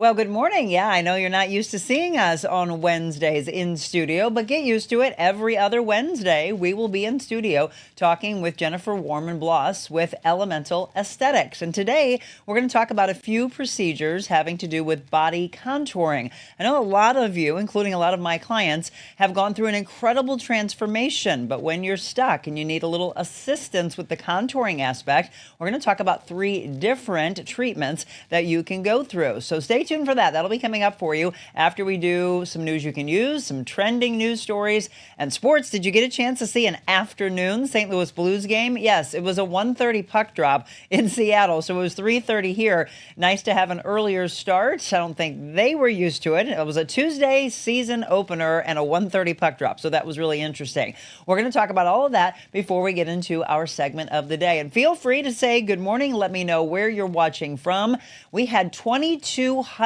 Well, good morning. Yeah, I know you're not used to seeing us on Wednesdays in studio, but get used to it. Every other Wednesday, we will be in studio talking with Jennifer Warmann-Bloss with Elemental Aesthetics. And today, we're going to talk about a few procedures having to do with body contouring. I know a lot of you, including a lot of my clients, have gone through an incredible transformation, but when you're stuck and you need a little assistance with the contouring aspect, we're going to talk about 3 different treatments that you can go through. So stay tuned for that. That'll be coming up for you after we do some news you can use, some trending news stories, and sports. Did you get a chance to see an afternoon St. Louis Blues game? Yes, it was a 1:30 puck drop in Seattle, so it was 3:30 here. Nice to have an earlier start. I don't think they were used to it. It was a Tuesday season opener and a 1:30 puck drop, so that was really interesting. We're going to talk about all of that before we get into our segment of the day. And feel free to say good morning. Let me know where you're watching from. We had 2,200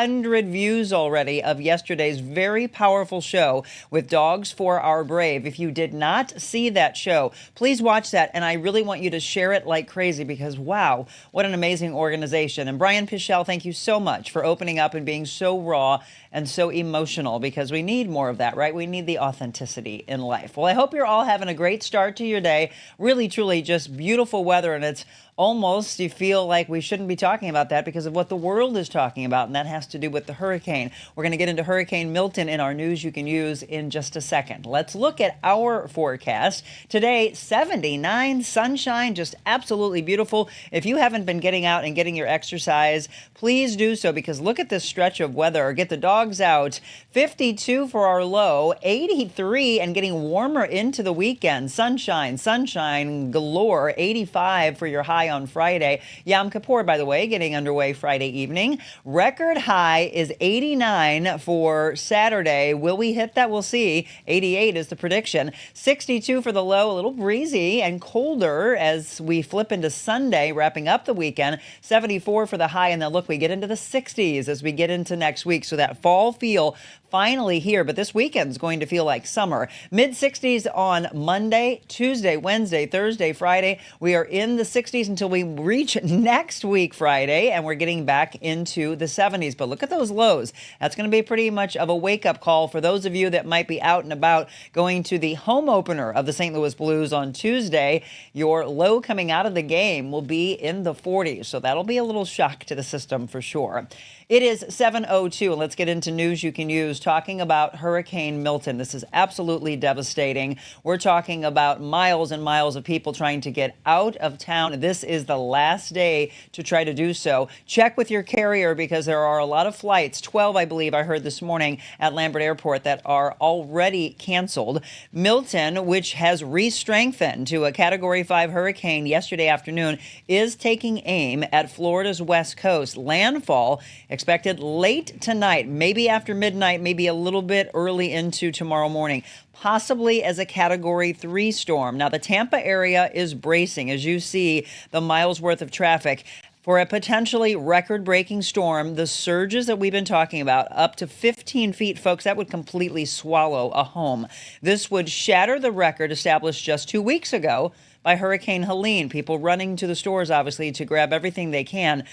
views already of yesterday's very powerful show with Dogs for Our Brave. If you did not see that show, please watch that. And I really want you to share it like crazy because, wow, what an amazing organization. And Brian Pichel, thank you so much for opening up and being so raw and so emotional because we need more of that, right? We need the authenticity in life. Well, I hope you're all having a great start to your day. Really, truly, just beautiful weather, and it's almost, you feel like we shouldn't be talking about that because of what the world is talking about, and that has to do with the hurricane. We're going to get into Hurricane Milton in our news you can use in just a second. Let's look at our forecast. Today, 79, sunshine, just absolutely beautiful. If you haven't been getting out and getting your exercise, please do so because look at this stretch of weather. Get the dogs out. 52 for our low, 83 and getting warmer into the weekend. Sunshine, sunshine galore, 85 for your high on Friday. Yom Kippur, by the way, getting underway Friday evening. Record high is 89 for Saturday. Will we hit that? We'll see. 88 is the prediction. 62 for the low, a little breezy and colder as we flip into Sunday, wrapping up the weekend. 74 for the high, and then look, we get into the 60s as we get into next week. So that fall feel finally here, but this weekend's going to feel like summer. Mid-60s on Monday, Tuesday, Wednesday, Thursday, Friday. We are in the 60s until we reach next week Friday, and we're getting back into the 70s. But look at those lows. That's going to be pretty much of a wake-up call for those of you that might be out and about going to the home opener of the St. Louis Blues on Tuesday. Your low coming out of the game will be in the 40s, so that'll be a little shock to the system for sure. It is 7:02, and let's get into news you can use, talking about Hurricane Milton. This is absolutely devastating. We're talking about miles and miles of people trying to get out of town. This is the last day to try to do so. Check with your carrier because there are a lot of flights, 12, I believe I heard this morning at Lambert Airport, that are already canceled. Milton, which has re-strengthened to a Category 5 hurricane yesterday afternoon, is taking aim at Florida's west coast. Landfall expected late tonight, maybe after midnight, maybe a little bit early into tomorrow morning, possibly as a Category 3 storm. Now, the Tampa area is bracing as you see the miles worth of traffic for a potentially record-breaking storm. The surges that we've been talking about, up to 15 feet, folks, that would completely swallow a home. This would shatter the record established just 2 weeks ago by Hurricane Helene. People running to the stores, obviously, to grab everything they can.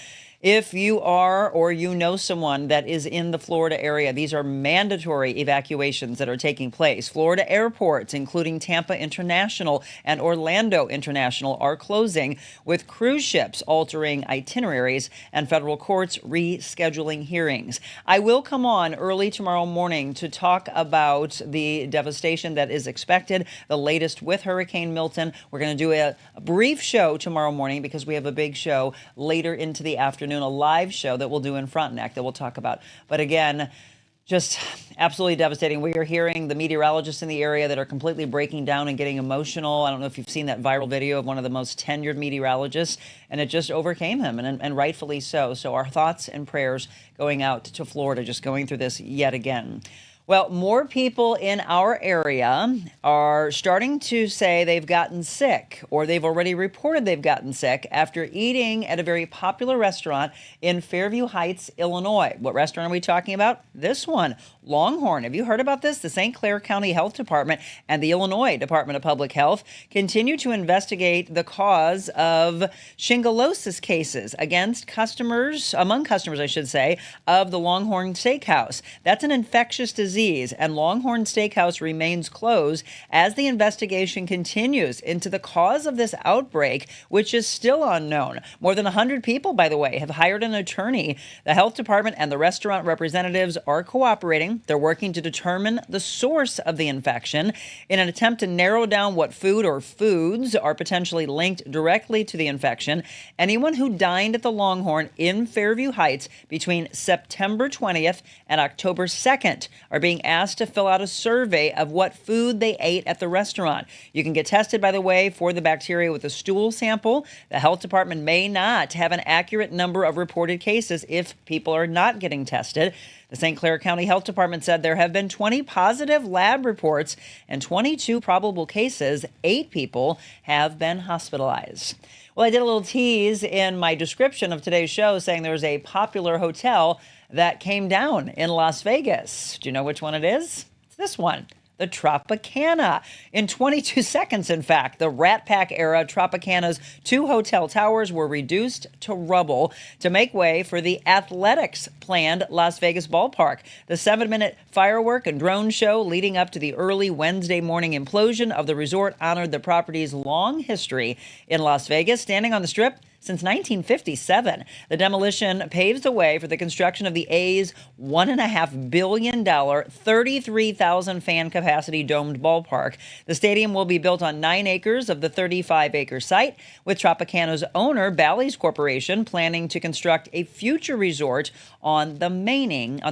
If you are or you know someone that is in the Florida area, these are mandatory evacuations that are taking place. Florida airports, including Tampa International and Orlando International, are closing, with cruise ships altering itineraries and federal courts rescheduling hearings. I will come on early tomorrow morning to talk about the devastation that is expected, the latest with Hurricane Milton. We're going to do a brief show tomorrow morning because we have a big show later into the afternoon, a live show that we'll do in Frontenac that we'll talk about. But again, just absolutely devastating. We are hearing the meteorologists in the area that are completely breaking down and getting emotional. I don't know if you've seen that viral video of one of the most tenured meteorologists, and it just overcame him, and rightfully so. So our thoughts and prayers going out to Florida, just going through this yet again. Well, more people in our area are starting to say they've gotten sick or they've already reported they've gotten sick after eating at a very popular restaurant in Fairview Heights, Illinois. What restaurant are we talking about? This one, Longhorn. Have you heard about this? The St. Clair County Health Department and the Illinois Department of Public Health continue to investigate the cause of shigellosis cases among customers, I should say, of the Longhorn Steakhouse. That's an infectious disease, and Longhorn Steakhouse remains closed as the investigation continues into the cause of this outbreak, which is still unknown. More than 100 people, by the way, have hired an attorney. The health department and the restaurant representatives are cooperating. They're working to determine the source of the infection in an attempt to narrow down what food or foods are potentially linked directly to the infection. Anyone who dined at the Longhorn in Fairview Heights between September 20th and October 2nd are being asked to fill out a survey of what food they ate at the restaurant. You can get tested, by the way, for the bacteria with a stool sample. The health department may not have an accurate number of reported cases if people are not getting tested. The St. Clair County Health Department said there have been 20 positive lab reports and 22 probable cases. 8 people have been hospitalized. Well, I did a little tease in my description of today's show saying there was a popular hotel that came down in Las Vegas. Do you know which one it is? It's this one, the Tropicana. In 22 seconds, in fact, the Rat Pack era Tropicana's 2 hotel towers were reduced to rubble to make way for the Athletics planned Las Vegas ballpark. The 7-minute firework and drone show leading up to the early Wednesday morning implosion of the resort honored the property's long history in Las Vegas, standing on the Strip since 1957. The demolition paves the way for the construction of the A's $1.5 billion, 33,000 fan capacity domed ballpark. The stadium will be built on 9 acres of the 35-acre site, with Tropicana's owner, Bally's Corporation, planning to construct a future resort on the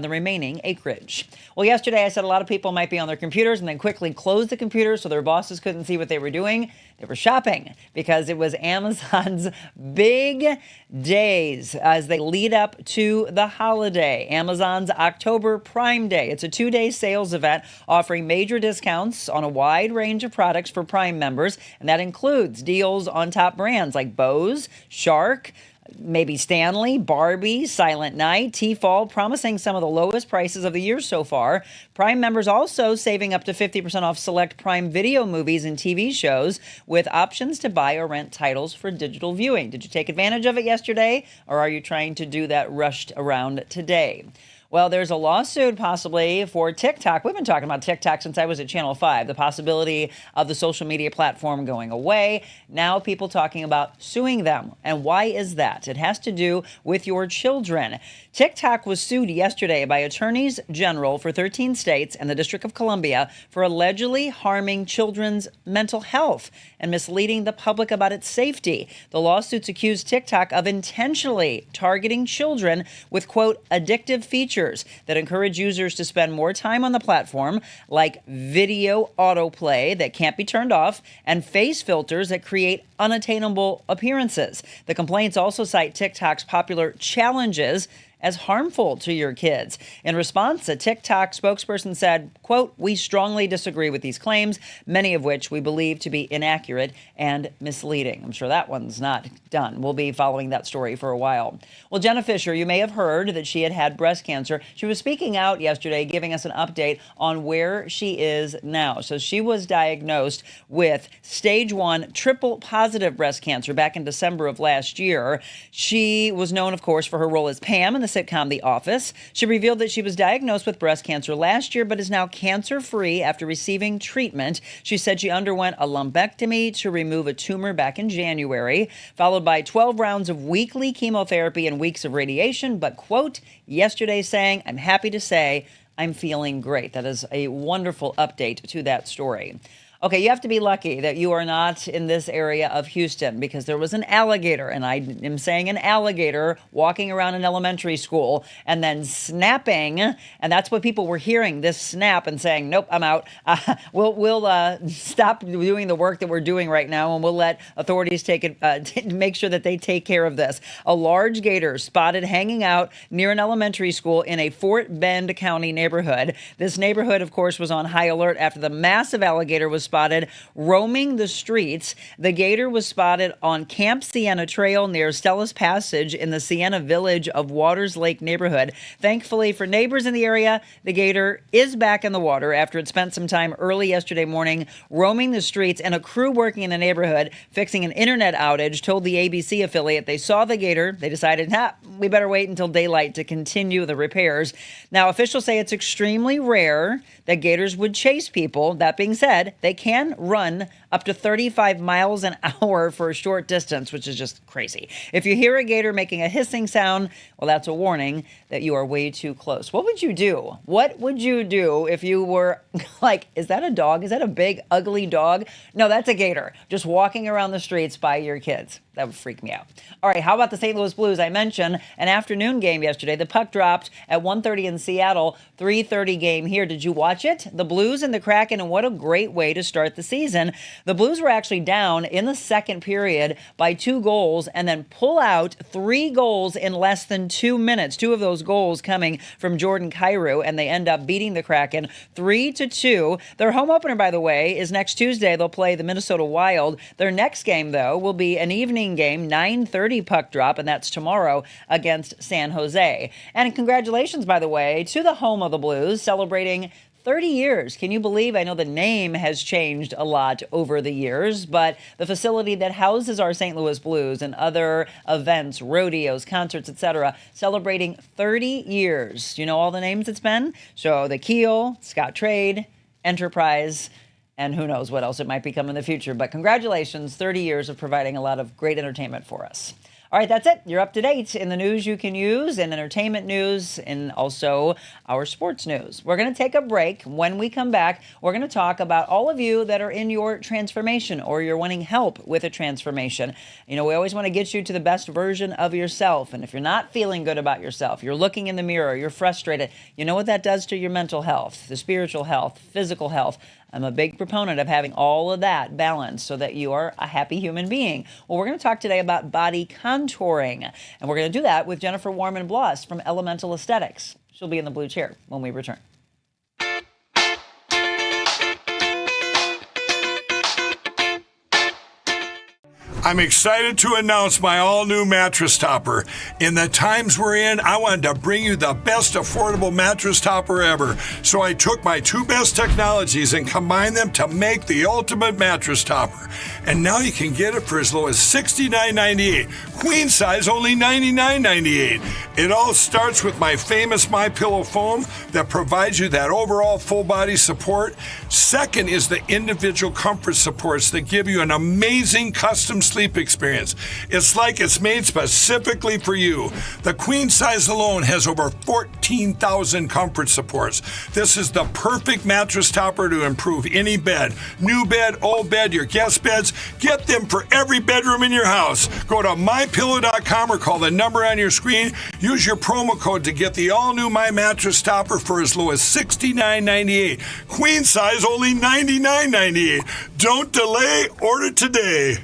remaining acreage. Well, yesterday I said a lot of people might be on their computers and then quickly close the computer so their bosses couldn't see what they were doing. They were shopping because it was Amazon's big days as they lead up to the holiday. Amazon's October Prime Day. It's a 2-day sales event offering major discounts on a wide range of products for Prime members, and that includes deals on top brands like Bose, Shark, maybe Stanley, Barbie, Silent Night, Tefal, promising some of the lowest prices of the year so far. Prime members also saving up to 50% off select Prime Video movies and TV shows with options to buy or rent titles for digital viewing. Did you take advantage of it yesterday, or are you trying to do that rushed around today? Well, there's a lawsuit possibly for TikTok. We've been talking about TikTok since I was at Channel 5, the possibility of the social media platform going away. Now people talking about suing them. And why is that? It has to do with your children. TikTok was sued yesterday by attorneys general for 13 states and the District of Columbia for allegedly harming children's mental health and misleading the public about its safety. The lawsuits accuse TikTok of intentionally targeting children with, quote, addictive features that encourage users to spend more time on the platform, like video autoplay that can't be turned off and face filters that create unattainable appearances. The complaints also cite TikTok's popular challenges as harmful to your kids. In response, a TikTok spokesperson said, quote, we strongly disagree with these claims, many of which we believe to be inaccurate and misleading. I'm sure that one's not done. We'll be following that story for a while. Well, Jenna Fisher, you may have heard that she had breast cancer. She was speaking out yesterday, giving us an update on where she is now. So she was diagnosed with stage 1 triple positive breast cancer back in December of last year. She was known, of course, for her role as Pam in the sitcom The Office. She revealed that she was diagnosed with breast cancer last year, but is now cancer-free after receiving treatment. She said she underwent a lumpectomy to remove a tumor back in January, followed by 12 rounds of weekly chemotherapy and weeks of radiation, but, quote, yesterday saying, I'm happy to say I'm feeling great. That is a wonderful update to that story. Okay, you have to be lucky that you are not in this area of Houston because there was an alligator, and I am saying an alligator walking around an elementary school and then snapping, and that's what people were hearing, this snap, and saying, nope, I'm out. We'll stop doing the work that we're doing right now, and we'll let authorities take it, make sure that they take care of this. A large gator spotted hanging out near an elementary school in a Fort Bend County neighborhood. This neighborhood, of course, was on high alert after the massive alligator was spotted roaming the streets. The gator was spotted on Camp Sienna Trail near Stella's Passage in the Sienna Village of Waters Lake neighborhood. Thankfully for neighbors in the area, the gator is back in the water after it spent some time early yesterday morning roaming the streets, and a crew working in the neighborhood fixing an internet outage told the ABC affiliate they saw the gator. They decided, we better wait until daylight to continue the repairs. Now, officials say it's extremely rare that gators would chase people. That being said, they can run up to 35 miles an hour for a short distance, which is just crazy. If you hear a gator making a hissing sound, well, that's a warning that you are way too close. What would you do? What would you do if you were like, is that a dog? Is that a big, ugly dog? No, that's a gator just walking around the streets by your kids. That would freak me out. All right, how about the St. Louis Blues? I mentioned an afternoon game yesterday. The puck dropped at 1:30 in Seattle, 3:30 game here. Did you watch it? The Blues and the Kraken, and what a great way to start the season. The Blues were actually down in the second period by 2 goals and then pull out 3 goals in less than 2 minutes. 2 of those goals coming from Jordan Kyrou, and they end up beating the Kraken 3-2. Their home opener, by the way, is next Tuesday. They'll play the Minnesota Wild. Their next game, though, will be an evening game, 9:30 puck drop, and that's tomorrow against San Jose. And congratulations, by the way, to the home of the Blues, celebrating 30 years. Can you believe? I know the name has changed a lot over the years, but the facility that houses our St. Louis Blues and other events, rodeos, concerts, etc., celebrating 30 years. Do you know all the names it's been? So the Keel, Scott Trade, Enterprise, and who knows what else it might become in the future. But congratulations, 30 years of providing a lot of great entertainment for us. All right, that's it. You're up to date in the news you can use, in entertainment news, and also our sports news. We're going to take a break. When we come back, we're going to talk about all of you that are in your transformation or you're wanting help with a transformation. You know, we always want to get you to the best version of yourself. And if you're not feeling good about yourself, you're looking in the mirror, you're frustrated, you know what that does to your mental health, the spiritual health, physical health. I'm a big proponent of having all of that balanced so that you are a happy human being. Well, we're going to talk today about body contouring, and we're going to do that with Jennifer Warmann-Bloss from Elemental Esthetics. She'll be in the blue chair when we return. I'm excited to announce my all-new mattress topper. In the times we're in, I wanted to bring you the best affordable mattress topper ever. So I took my 2 best technologies and combined them to make the ultimate mattress topper. And now you can get it for as low as $69.98. Queen size only $99.98. It all starts with my famous MyPillow foam that provides you that overall full body support. Second is the individual comfort supports that give you an amazing custom sleep experience. It's like it's made specifically for you. The queen size alone has over 14,000 comfort supports. This is the perfect mattress topper to improve any bed. New bed, old bed, your guest beds. Get them for every bedroom in your house. Go to mypillow.com or call the number on your screen. Use your promo code to get the all-new My Mattress Topper for as low as $69.98. Queen size only $99.98. Don't delay. Order today.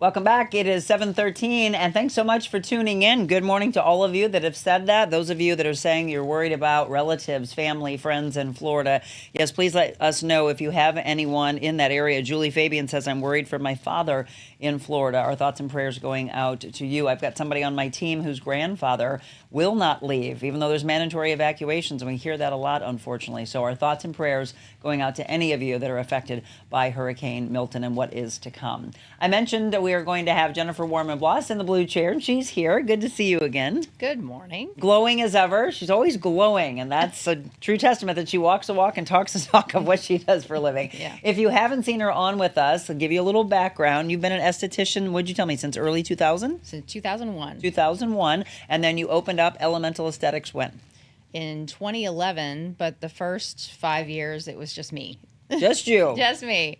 Welcome back. It is 7:13, and thanks so much for tuning in. Good morning to all of you that have said that. Those of you that are saying you're worried about relatives, family, friends in Florida. Yes, please let us know if you have anyone in that area. Julie Fabian says, I'm worried for my father in Florida. Our thoughts and prayers going out to you. I've got somebody on my team whose grandfather will not leave, even though there's mandatory evacuations, and we hear that a lot, unfortunately. So our thoughts and prayers going out to any of you that are affected by Hurricane Milton and what is to come. I mentioned that we are going to have Jennifer Warmann-Bloss in the blue chair, and she's here. Good to see you again. Good morning. Glowing as ever. She's always glowing, and that's a true testament that she walks a walk and talks a talk of what she does for a living. Yeah. If you haven't seen her on with us, I'll give you a little background. You've been an esthetician, what'd you tell me, since early 2000? Since 2001. 2001, and then you opened up Elemental Aesthetics when? in 2011, but the first 5 years it was just me. Just you. Just me.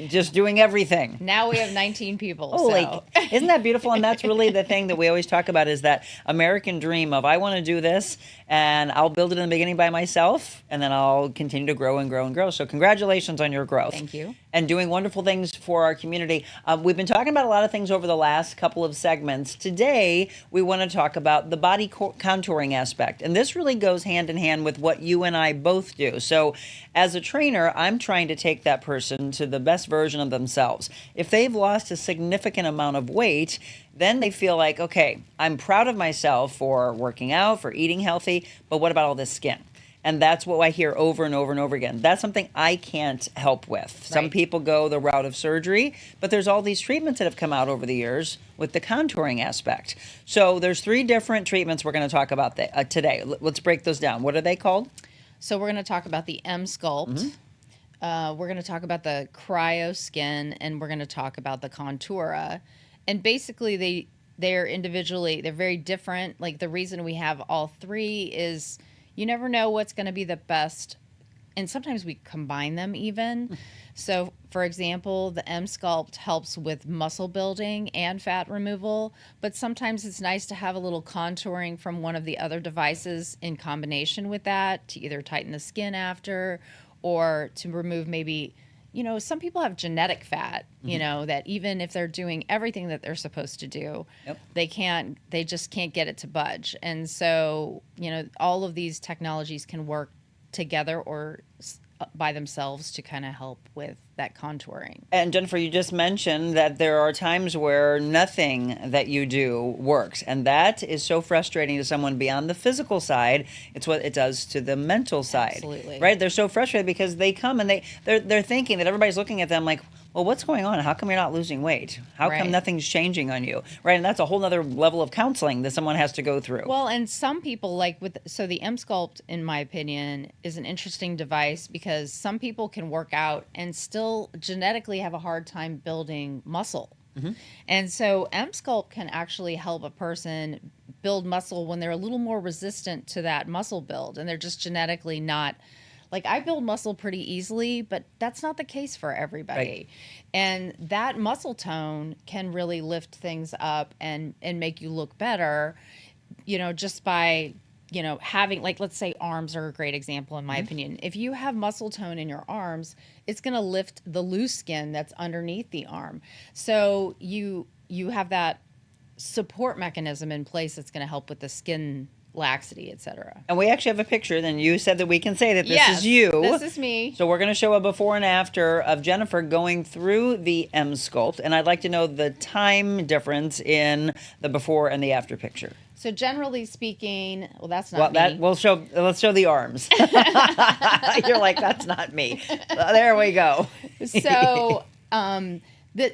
Just doing everything. Now we have 19 people. Holy, so. Isn't that beautiful? And that's really the thing that we always talk about is that American dream of I want to do this and I'll build it in the beginning by myself and then I'll continue to grow and grow and grow. So congratulations on your growth. Thank you. And doing wonderful things for our community. We've been talking about a lot of things over the last couple of segments. Today, we want to talk about the body contouring aspect. And this really goes hand in hand with what you and I both do. So as a trainer, I'm trying to take that person to the best version of themselves. If they've lost a significant amount of weight, then they feel like, okay, I'm proud of myself for working out, for eating healthy, but what about all this skin? And that's what I hear over and over and over again. That's something I can't help with. Right. Some people go the route of surgery, but there's all these treatments that have come out over the years with the contouring aspect. So there's 3 different treatments we're going to talk about today. Let's break those down. What are they called? So we're going to talk about the M-Sculpt. Mm-hmm. We're going to talk about the Cryo Skin, and we're going to talk about the Contoura. And basically, they're individually, they're very different. Like the reason we have all 3 is you never know what's going to be the best. And sometimes we combine them even. So, for example, the M-Sculpt helps with muscle building and fat removal. But sometimes it's nice to have a little contouring from one of the other devices in combination with that to either tighten the skin after or to remove maybe, some people have genetic fat, that even if they're doing everything that they're supposed to do, they just can't get it to budge. And so, all of these technologies can work together or by themselves to kind of help with that contouring. And Jennifer, you just mentioned that there are times where nothing that you do works. And that is so frustrating to someone beyond the physical side. It's what it does to the mental side. Absolutely. Right? They're so frustrated because they come and they're thinking that everybody's looking at them like, well, what's going on? How come you're not losing weight? How come nothing's changing on you? Right? And that's a whole other level of counseling that someone has to go through. Well, and some people so the M-Sculpt, in my opinion, is an interesting device because some people can work out and still genetically have a hard time building muscle. Mm-hmm. And so M-Sculpt can actually help a person build muscle when they're a little more resistant to that muscle build and they're just genetically not. Like I build muscle pretty easily, but that's not the case for everybody. Right. And that muscle tone can really lift things up and make you look better, just by, having, like, let's say arms are a great example in my opinion. If you have muscle tone in your arms, it's going to lift the loose skin that's underneath the arm. So you have that support mechanism in place that's going to help with the skin laxity, etc. And we actually have a picture. Then you said that we can say that this is you. This is me. So we're going to show a before and after of Jennifer going through the M-Sculpt, and I'd like to know the time difference in the before and the after picture. So generally speaking, well, that's not me. Let's show the arms. You're like, that's not me. There we go. So,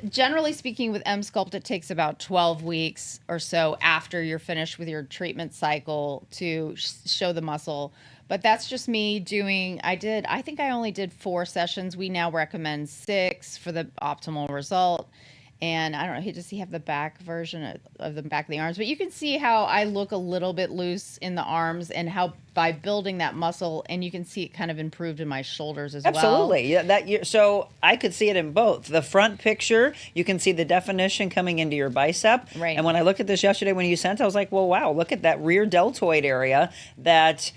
generally speaking, with M-Sculpt, it takes about 12 weeks or so after you're finished with your treatment cycle to show the muscle. But that's just me doing, I think I only did 4 sessions. We now recommend 6 for the optimal result. And I don't know, does he have the back version of the back of the arms? But you can see how I look a little bit loose in the arms and how by building that muscle, and you can see it kind of improved in my shoulders as well. Absolutely. Yeah, so I could see it in both. The front picture, you can see the definition coming into your bicep. Right. And when I looked at this yesterday when you sent it, I was like, well, wow, look at that rear deltoid area.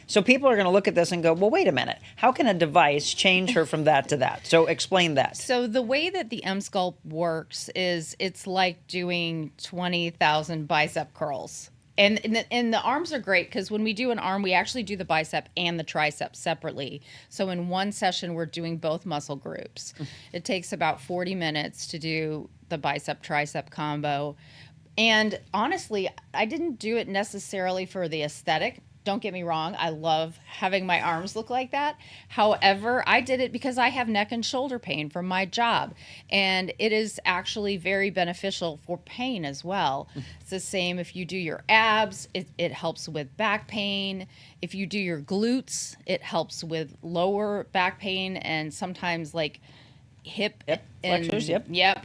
So people are going to look at this and go, well, wait a minute. How can a device change her from that to that? So explain that. So the way that the M-Sculpt works is it's like doing 20,000 bicep curls. And the arms are great because when we do an arm, we actually do the bicep and the tricep separately. So in one session, we're doing both muscle groups. It takes about 40 minutes to do the bicep-tricep combo. And honestly, I didn't do it necessarily for the aesthetic. Don't get me wrong. I love having my arms look like that. However, I did it because I have neck and shoulder pain from my job. And it is actually very beneficial for pain as well. It's the same if you do your abs. It helps with back pain. If you do your glutes, it helps with lower back pain and sometimes like hip flexors,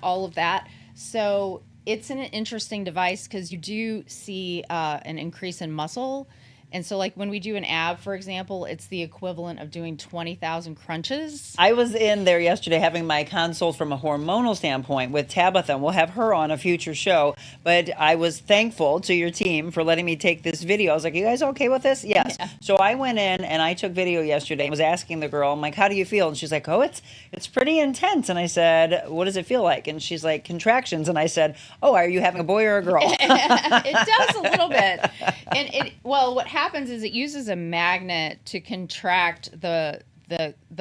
all of that. So it's an interesting device because you do see an increase in muscle. And so, like, when we do an ab, for example, it's the equivalent of doing 20,000 crunches. I was in there yesterday having my consult from a hormonal standpoint with Tabitha, and we'll have her on a future show. But I was thankful to your team for letting me take this video. I was like, you guys okay with this? Yes. Yeah. So I went in and I took video yesterday and was asking the girl, I'm like, how do you feel? And she's like, oh, it's pretty intense. And I said, what does it feel like? And she's like, contractions. And I said, oh, are you having a boy or a girl? It does a little bit. And what happens is it uses a magnet to contract the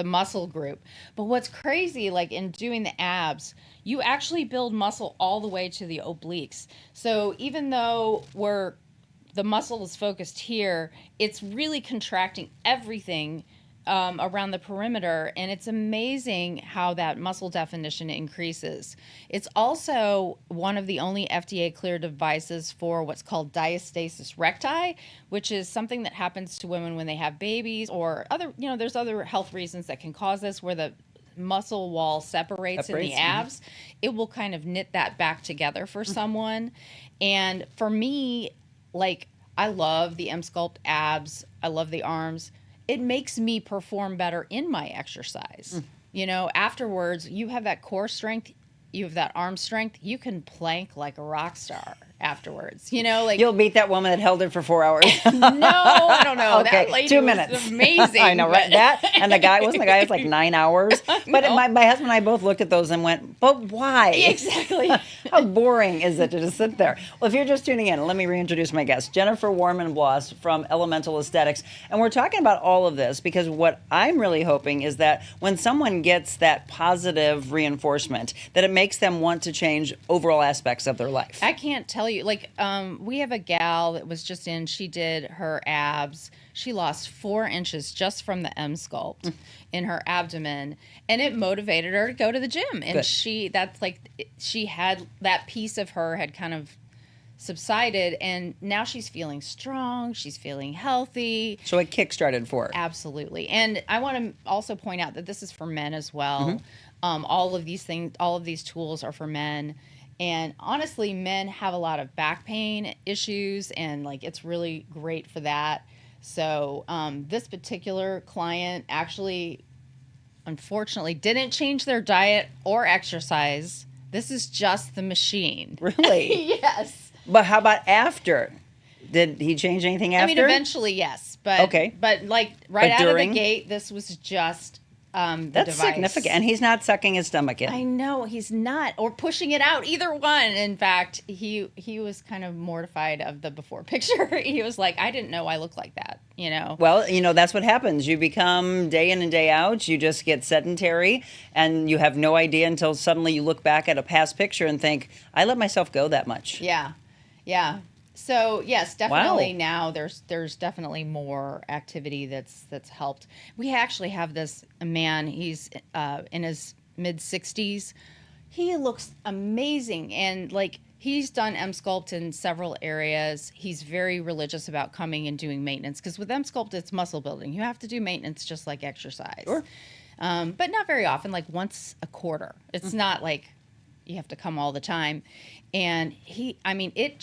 muscle group. But what's crazy, like in doing the abs, you actually build muscle all the way to the obliques. So even though the muscle is focused here, it's really contracting everything around the perimeter, and it's amazing how that muscle definition increases. It's also one of the only FDA cleared devices for what's called diastasis recti, which is something that happens to women when they have babies, or other, there's other health reasons that can cause this, where the muscle wall separates in the abs. It will kind of knit that back together for someone. And for me, like, I love the M-Sculpt abs. I love the arms. It makes me perform better in my exercise. Afterwards, you have that core strength, you have that arm strength, you can plank like a rock star afterwards. You'll beat that woman that held it for 4 hours. No, I don't know. Okay, that lady 2 minutes. Was amazing. I know, right? That and the guy was like 9 hours. But my husband and I both looked at those and went, but why? Exactly. How boring is it to just sit there? Well, if you're just tuning in, let me reintroduce my guest, Jennifer Warmann-Bloss from Elemental Esthetics. And we're talking about all of this because what I'm really hoping is that when someone gets that positive reinforcement, that it makes them want to change overall aspects of their life. I can't tell you, like, we have a gal that was just in, she did her abs. She lost 4 inches just from the M-Sculpt in her abdomen, and it motivated her to go to the gym. And she had that piece of her had kind of subsided, and now she's feeling strong, she's feeling healthy. So it kick-started for her. Absolutely. And I want to also point out that this is for men as well. All of these things, all of these tools are for men. And honestly, men have a lot of back pain issues, and like it's really great for that. So this particular client actually, unfortunately, didn't change their diet or exercise. This is just the machine. Really? Yes. But how about after? Did he change anything after? I mean, eventually, yes. But okay. But like right out of the gate, this was just the That's device. significant. And he's not sucking his stomach in. I know, he's not, or pushing it out, either one. In fact, he was kind of mortified of the before picture. He was like, I didn't know I looked like that, Well, that's what happens. You become day in and day out. You just get sedentary, and you have no idea until suddenly you look back at a past picture and think, I let myself go that much. Yeah. Yeah. So yes, definitely. Wow. Now there's definitely more activity that's helped. We actually have this man. He's in his mid-60s. He looks amazing, and like he's done M-Sculpt in several areas. He's very religious about coming and doing maintenance, because with M-Sculpt it's muscle building. You have to do maintenance just like exercise. Sure. But not very often, like once a quarter. It's not like you have to come all the time. And it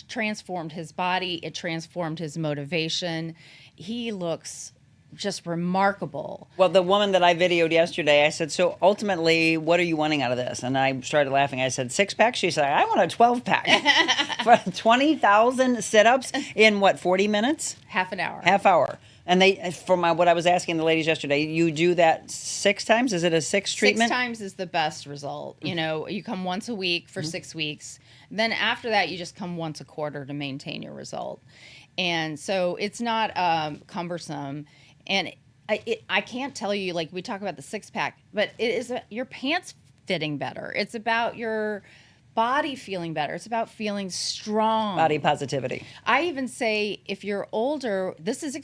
transformed his body. It transformed his motivation. He looks just remarkable. Well, the woman that I videoed yesterday, I said, so ultimately, what are you wanting out of this? And I started laughing. I said, 6-pack? She said, I want a 12-pack. For 20,000 sit-ups in, 40 minutes? Half an hour. Half hour. And what I was asking the ladies yesterday, you do that 6 times? Is it a 6 treatment? 6 times is the best result. You come once a week for 6 weeks. Then after that, you just come once a quarter to maintain your result. And so it's not cumbersome. And I can't tell you, like we talk about the 6-pack, but it is your pants fitting better. It's about your body feeling better. It's about feeling strong. Body positivity. I even say if you're older, this is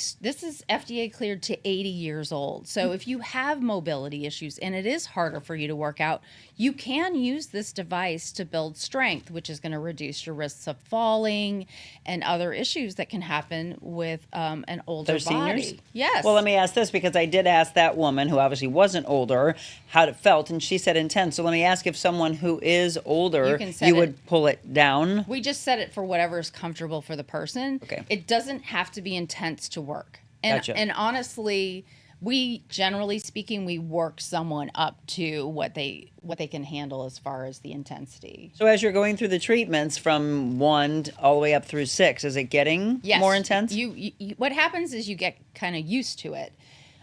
FDA cleared to 80 years old. So if you have mobility issues and it is harder for you to work out, you can use this device to build strength, which is going to reduce your risks of falling and other issues that can happen with an older body. Seniors? Yes. Well, let me ask this, because I did ask that woman who obviously wasn't older how it felt, and she said intense. So let me ask, if someone who is older can set you it- would pull it down. We just set it for whatever is comfortable for the person. Okay. It doesn't have to be intense to work. And, Gotcha. and honestly, we generally speaking, we work someone up to what they can handle as far as the intensity. So as you're going through the treatments from 1 all the way up through 6, is it getting Yes. more intense? You what happens is you get kind of used to it.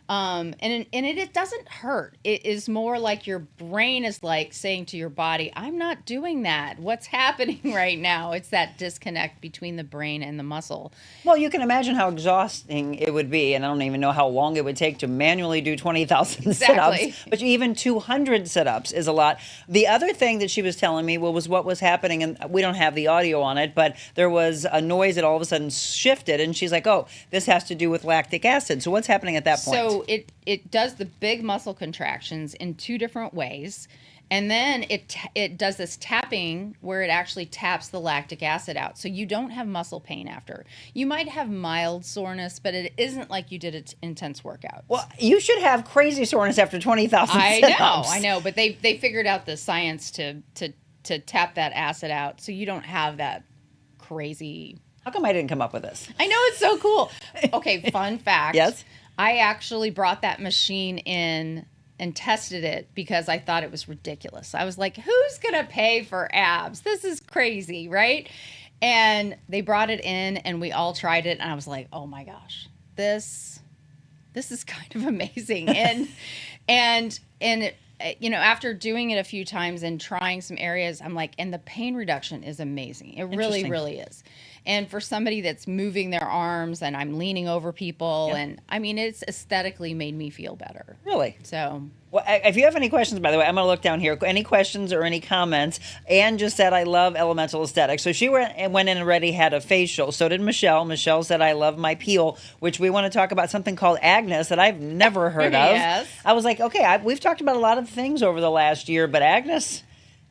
And it doesn't hurt. It is more like your brain is like saying to your body, I'm not doing that. What's happening right now? It's that disconnect between the brain and the muscle. Well, you can imagine how exhausting it would be, and I don't even know how long it would take to manually do 20,000 Exactly. sit-ups, but even 200 sit-ups is a lot. The other thing that she was telling me was what was happening, and we don't have the audio on it, but there was a noise that all of a sudden shifted, and she's like, oh, this has to do with lactic acid. So what's happening at that point? So it does the big muscle contractions in 2 different ways. And then it does this tapping where it actually taps the lactic acid out. So you don't have muscle pain after. You might have mild soreness, but it isn't like you did an intense workout. Well, you should have crazy soreness after 20,000 sit-ups. I know, but they figured out the science to tap that acid out, so you don't have that crazy. How come I didn't come up with this? I know, it's so cool. Okay, fun fact. Yes? I actually brought that machine in and tested it because I thought it was ridiculous. I was like, who's going to pay for abs? This is crazy, right? And they brought it in and we all tried it. And I was like, oh my gosh, this is kind of amazing. And it, after doing it a few times and trying some areas, I'm like, and the pain reduction is amazing. It really, Interesting. really is. And for somebody that's moving their arms and I'm leaning over people, Yeah. and I mean, it's aesthetically made me feel better. Really? So, Well, if you have any questions, by the way, I'm going to look down here. Any questions or any comments? Anne just said, I love Elemental Aesthetics. So she went in and already had a facial. So did Michelle. Michelle said, I love my peel, which we want to talk about something called Agnes that I've never heard of. Yes. I was like, okay, we've talked about a lot of things over the last year, but Agnes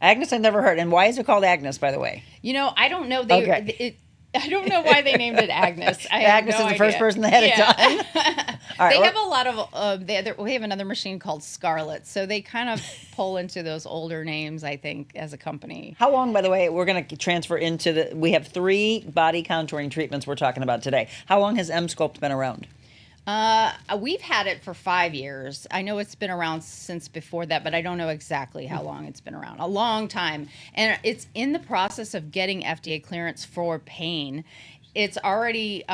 I've never heard. And why is it called Agnes, by the way? I don't know. Okay. I don't know why they named it Agnes. I have Agnes no is the first idea. person that had it done. All right, They well- have a lot of. We have another machine called Scarlet, so they kind of pull into those older names, I think, as a company. How long, by the way, we're going to transfer into we have 3 body contouring treatments we're talking about today. How long has M-Sculpt been around? We've had it for 5 years. I know it's been around since before that, but I don't know exactly how long it's been around. A long time. And it's in the process of getting FDA clearance for pain. It's already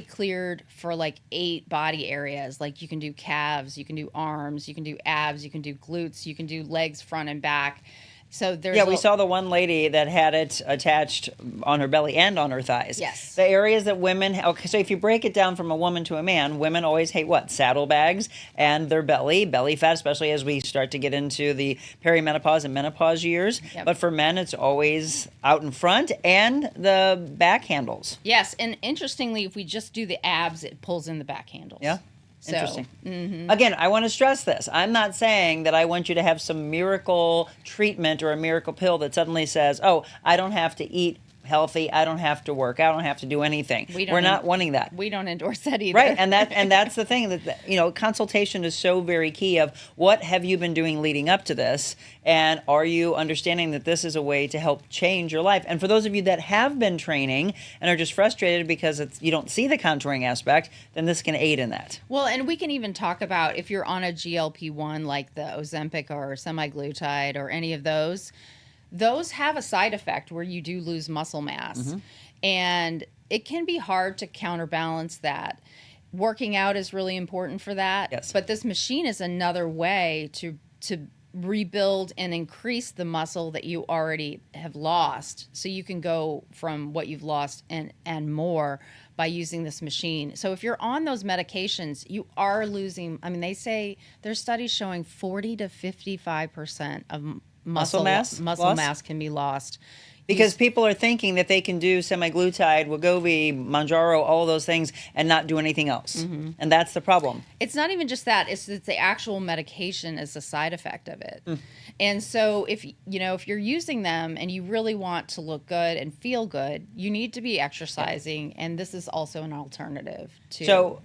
cleared for like 8 body areas. Like you can do calves, you can do arms, you can do abs, you can do glutes, you can do legs front and back. So there's we saw the one lady that had it attached on her belly and on her thighs. Yes. The areas that women, okay, so if you break it down from a woman to a man, women always hate what? Saddlebags and their belly fat, especially as we start to get into the perimenopause and menopause years. Yep. But for men, it's always out in front and the back handles. Yes, and interestingly, if we just do the abs, it pulls in the back handles. Yeah. So, Interesting. Again, I want to stress this. I'm not saying that I want you to have some miracle treatment or a miracle pill that suddenly says, oh, I don't have to eat healthy, I don't have to work, I don't have to do anything. We're not wanting that. We don't endorse that either. Right, and that's the thing that consultation is so very key of what have you been doing leading up to this, and are you understanding that this is a way to help change your life? And for those of you that have been training and are just frustrated because you don't see the contouring aspect, then this can aid in that. Well, and we can even talk about if you're on a GLP-1 like the Ozempic or semaglutide or any of those have a side effect where you do lose muscle mass. Mm-hmm. And it can be hard to counterbalance that. Working out is really important for that. Yes. But this machine is another way to rebuild and increase the muscle that you already have lost. So you can go from what you've lost and more by using this machine. So if you're on those medications, you are losing, they say there's studies showing 40 to 55% of muscle mass mass can be lost Because people are thinking that they can do semaglutide, Wegovy, Mounjaro, all of those things and not do anything else. And that's the problem. It's not even just that, it's the actual medication is the side effect of it. And so if you're using them and you really want to look good and feel good, you need to be exercising, and this is also an alternative to. So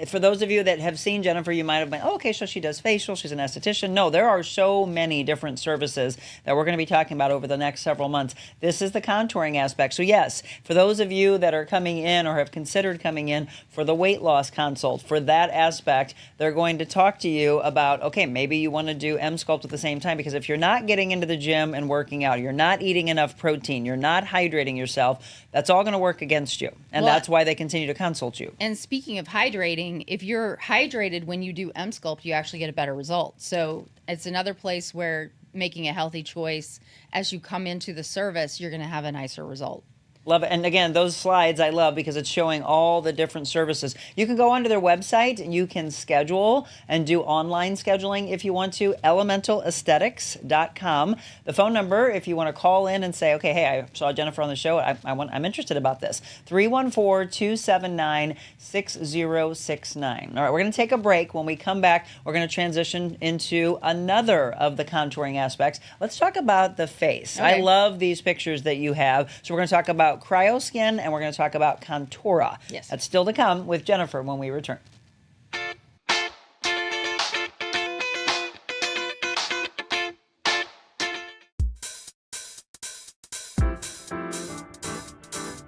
for those of you that have seen Jennifer, you might have been, okay, so she does facial, she's an esthetician. No, there are so many different services that we're going to be talking about over the next several months. This is the contouring aspect. So yes, for those of you that are coming in or have considered coming in for the weight loss consult, for that aspect, they're going to talk to you about, okay, maybe you want to do M-Sculpt at the same time, because if you're not getting into the gym and working out, you're not eating enough protein, you're not hydrating yourself, that's all going to work against you. And that's why they continue to consult you. And speaking of hydrating, if you're hydrated when you do M-Sculpt, you actually get a better result. So it's another place where making a healthy choice as you come into the service, you're going to have a nicer result. Love it. And again, those slides I love because it's showing all the different services. You can go onto their website and you can schedule and do online scheduling if you want to, elementalalesthetics.com. The phone number, if you want to call in and say, okay, hey, I saw Jennifer on the show. I'm interested about this. 314-279-6069. All right, we're going to take a break. When we come back, we're going to transition into another of the contouring aspects. Let's talk about the face. Okay. I love these pictures that you have. So we're going to talk about cryoskin, and we're going to talk about Contura. Yes. That's still to come with Jennifer when we return.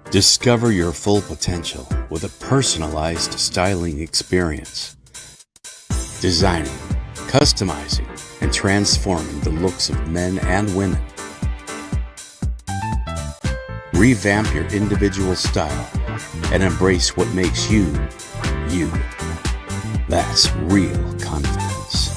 Discover your full potential with a personalized styling experience. Designing, customizing, and transforming the looks of men and women. Revamp your individual style and embrace what makes you, you. That's real confidence.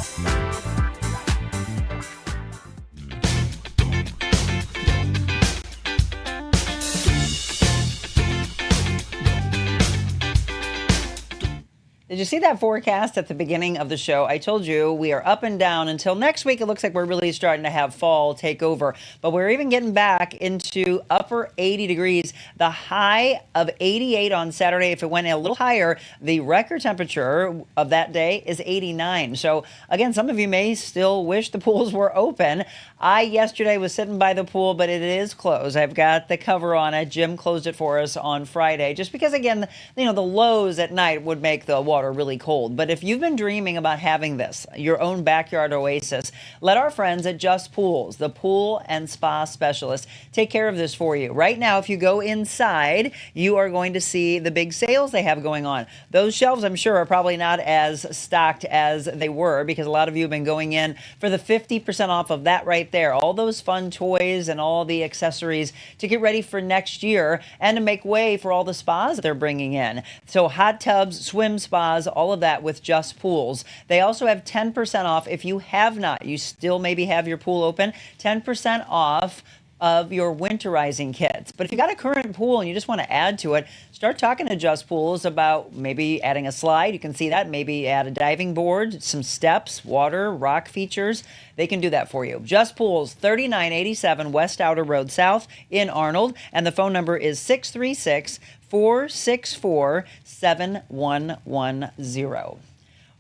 Did you see that forecast at the beginning of the show? I told you we are up and down until next week. It looks like we're really starting to have fall take over, but we're even getting back into upper 80 degrees. The high of 88 on Saturday. If it went a little higher, the record temperature of that day is 89. So again, some of you may still wish the pools were open. I yesterday was sitting by the pool, but it is closed. I've got the cover on it. Jim closed it for us on Friday, just because again, the lows at night would make the water really cold. But if you've been dreaming about having this, your own backyard oasis, let our friends at Just Pools, the pool and spa specialist, take care of this for you. Right now, if you go inside, you are going to see the big sales they have going on. Those shelves, I'm sure, are probably not as stocked as they were, because a lot of you have been going in for the 50% off of that right there. All those fun toys and all the accessories to get ready for next year and to make way for all the spas they're bringing in. So hot tubs, swim spas, all of that with Just Pools. They also have 10% off if you have not. You still maybe have your pool open. 10% off of your winterizing kits. But if you got a current pool and you just want to add to it, start talking to Just Pools about maybe adding a slide. You can see that. Maybe add a diving board, some steps, water, rock features. They can do that for you. Just Pools, 3987 West Outer Road South in Arnold. And the phone number is 636-464-7110.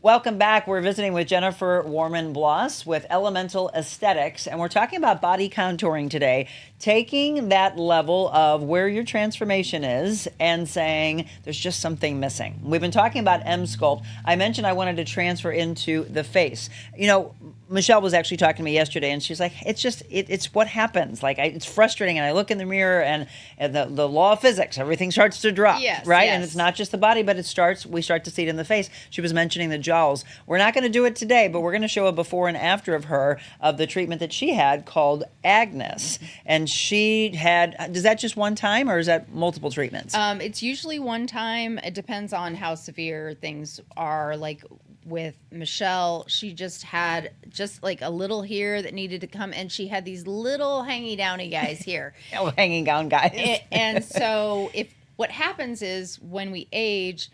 Welcome back. We're visiting with Jennifer Warmann-Bloss with Elemental Esthetics, and we're talking about body contouring today, taking that level of where your transformation is and saying there's just something missing. We've been talking about M-Sculpt. I mentioned I wanted to transfer into the face. Michelle was actually talking to me yesterday, and she's like, it's what happens. Like, it's frustrating, and I look in the mirror, and the law of physics, everything starts to drop, yes, right? yes. And it's not just the body, but we start to see it in the face. She was mentioning the jowls. We're not going to do it today, but we're going to show a before and after of her, of the treatment that she had called Agnes. And she had, is that just one time, or is that multiple treatments? It's usually one time. It depends on how severe things are. Like with Michelle, she just had like a little here that needed to come, and she had these little hangy downy guys here. Hanging down guys. And so what happens is when we age,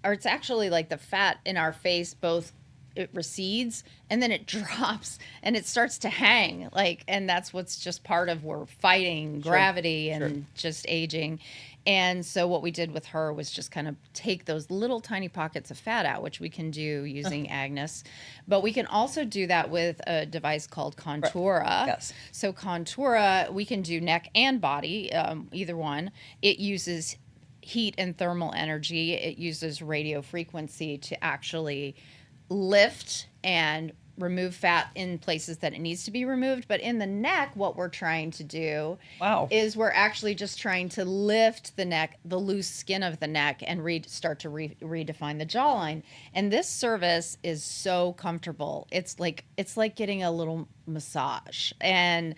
or it's actually like the fat in our face both it recedes and then it drops and it starts to hang, like, and that's what's just part of, we're fighting gravity and just aging. And so what we did with her was just kind of take those little tiny pockets of fat out, which we can do using Agnes. But we can also do that with a device called Contura. Yes. So Contura, we can do neck and body, either one. It uses heat and thermal energy. It uses radio frequency to actually lift and remove fat in places that it needs to be removed. But in the neck, what we're trying to do is we're actually just trying to lift the neck, the loose skin of the neck, and start to redefine the jawline. And this service is so comfortable. It's like getting a little massage. And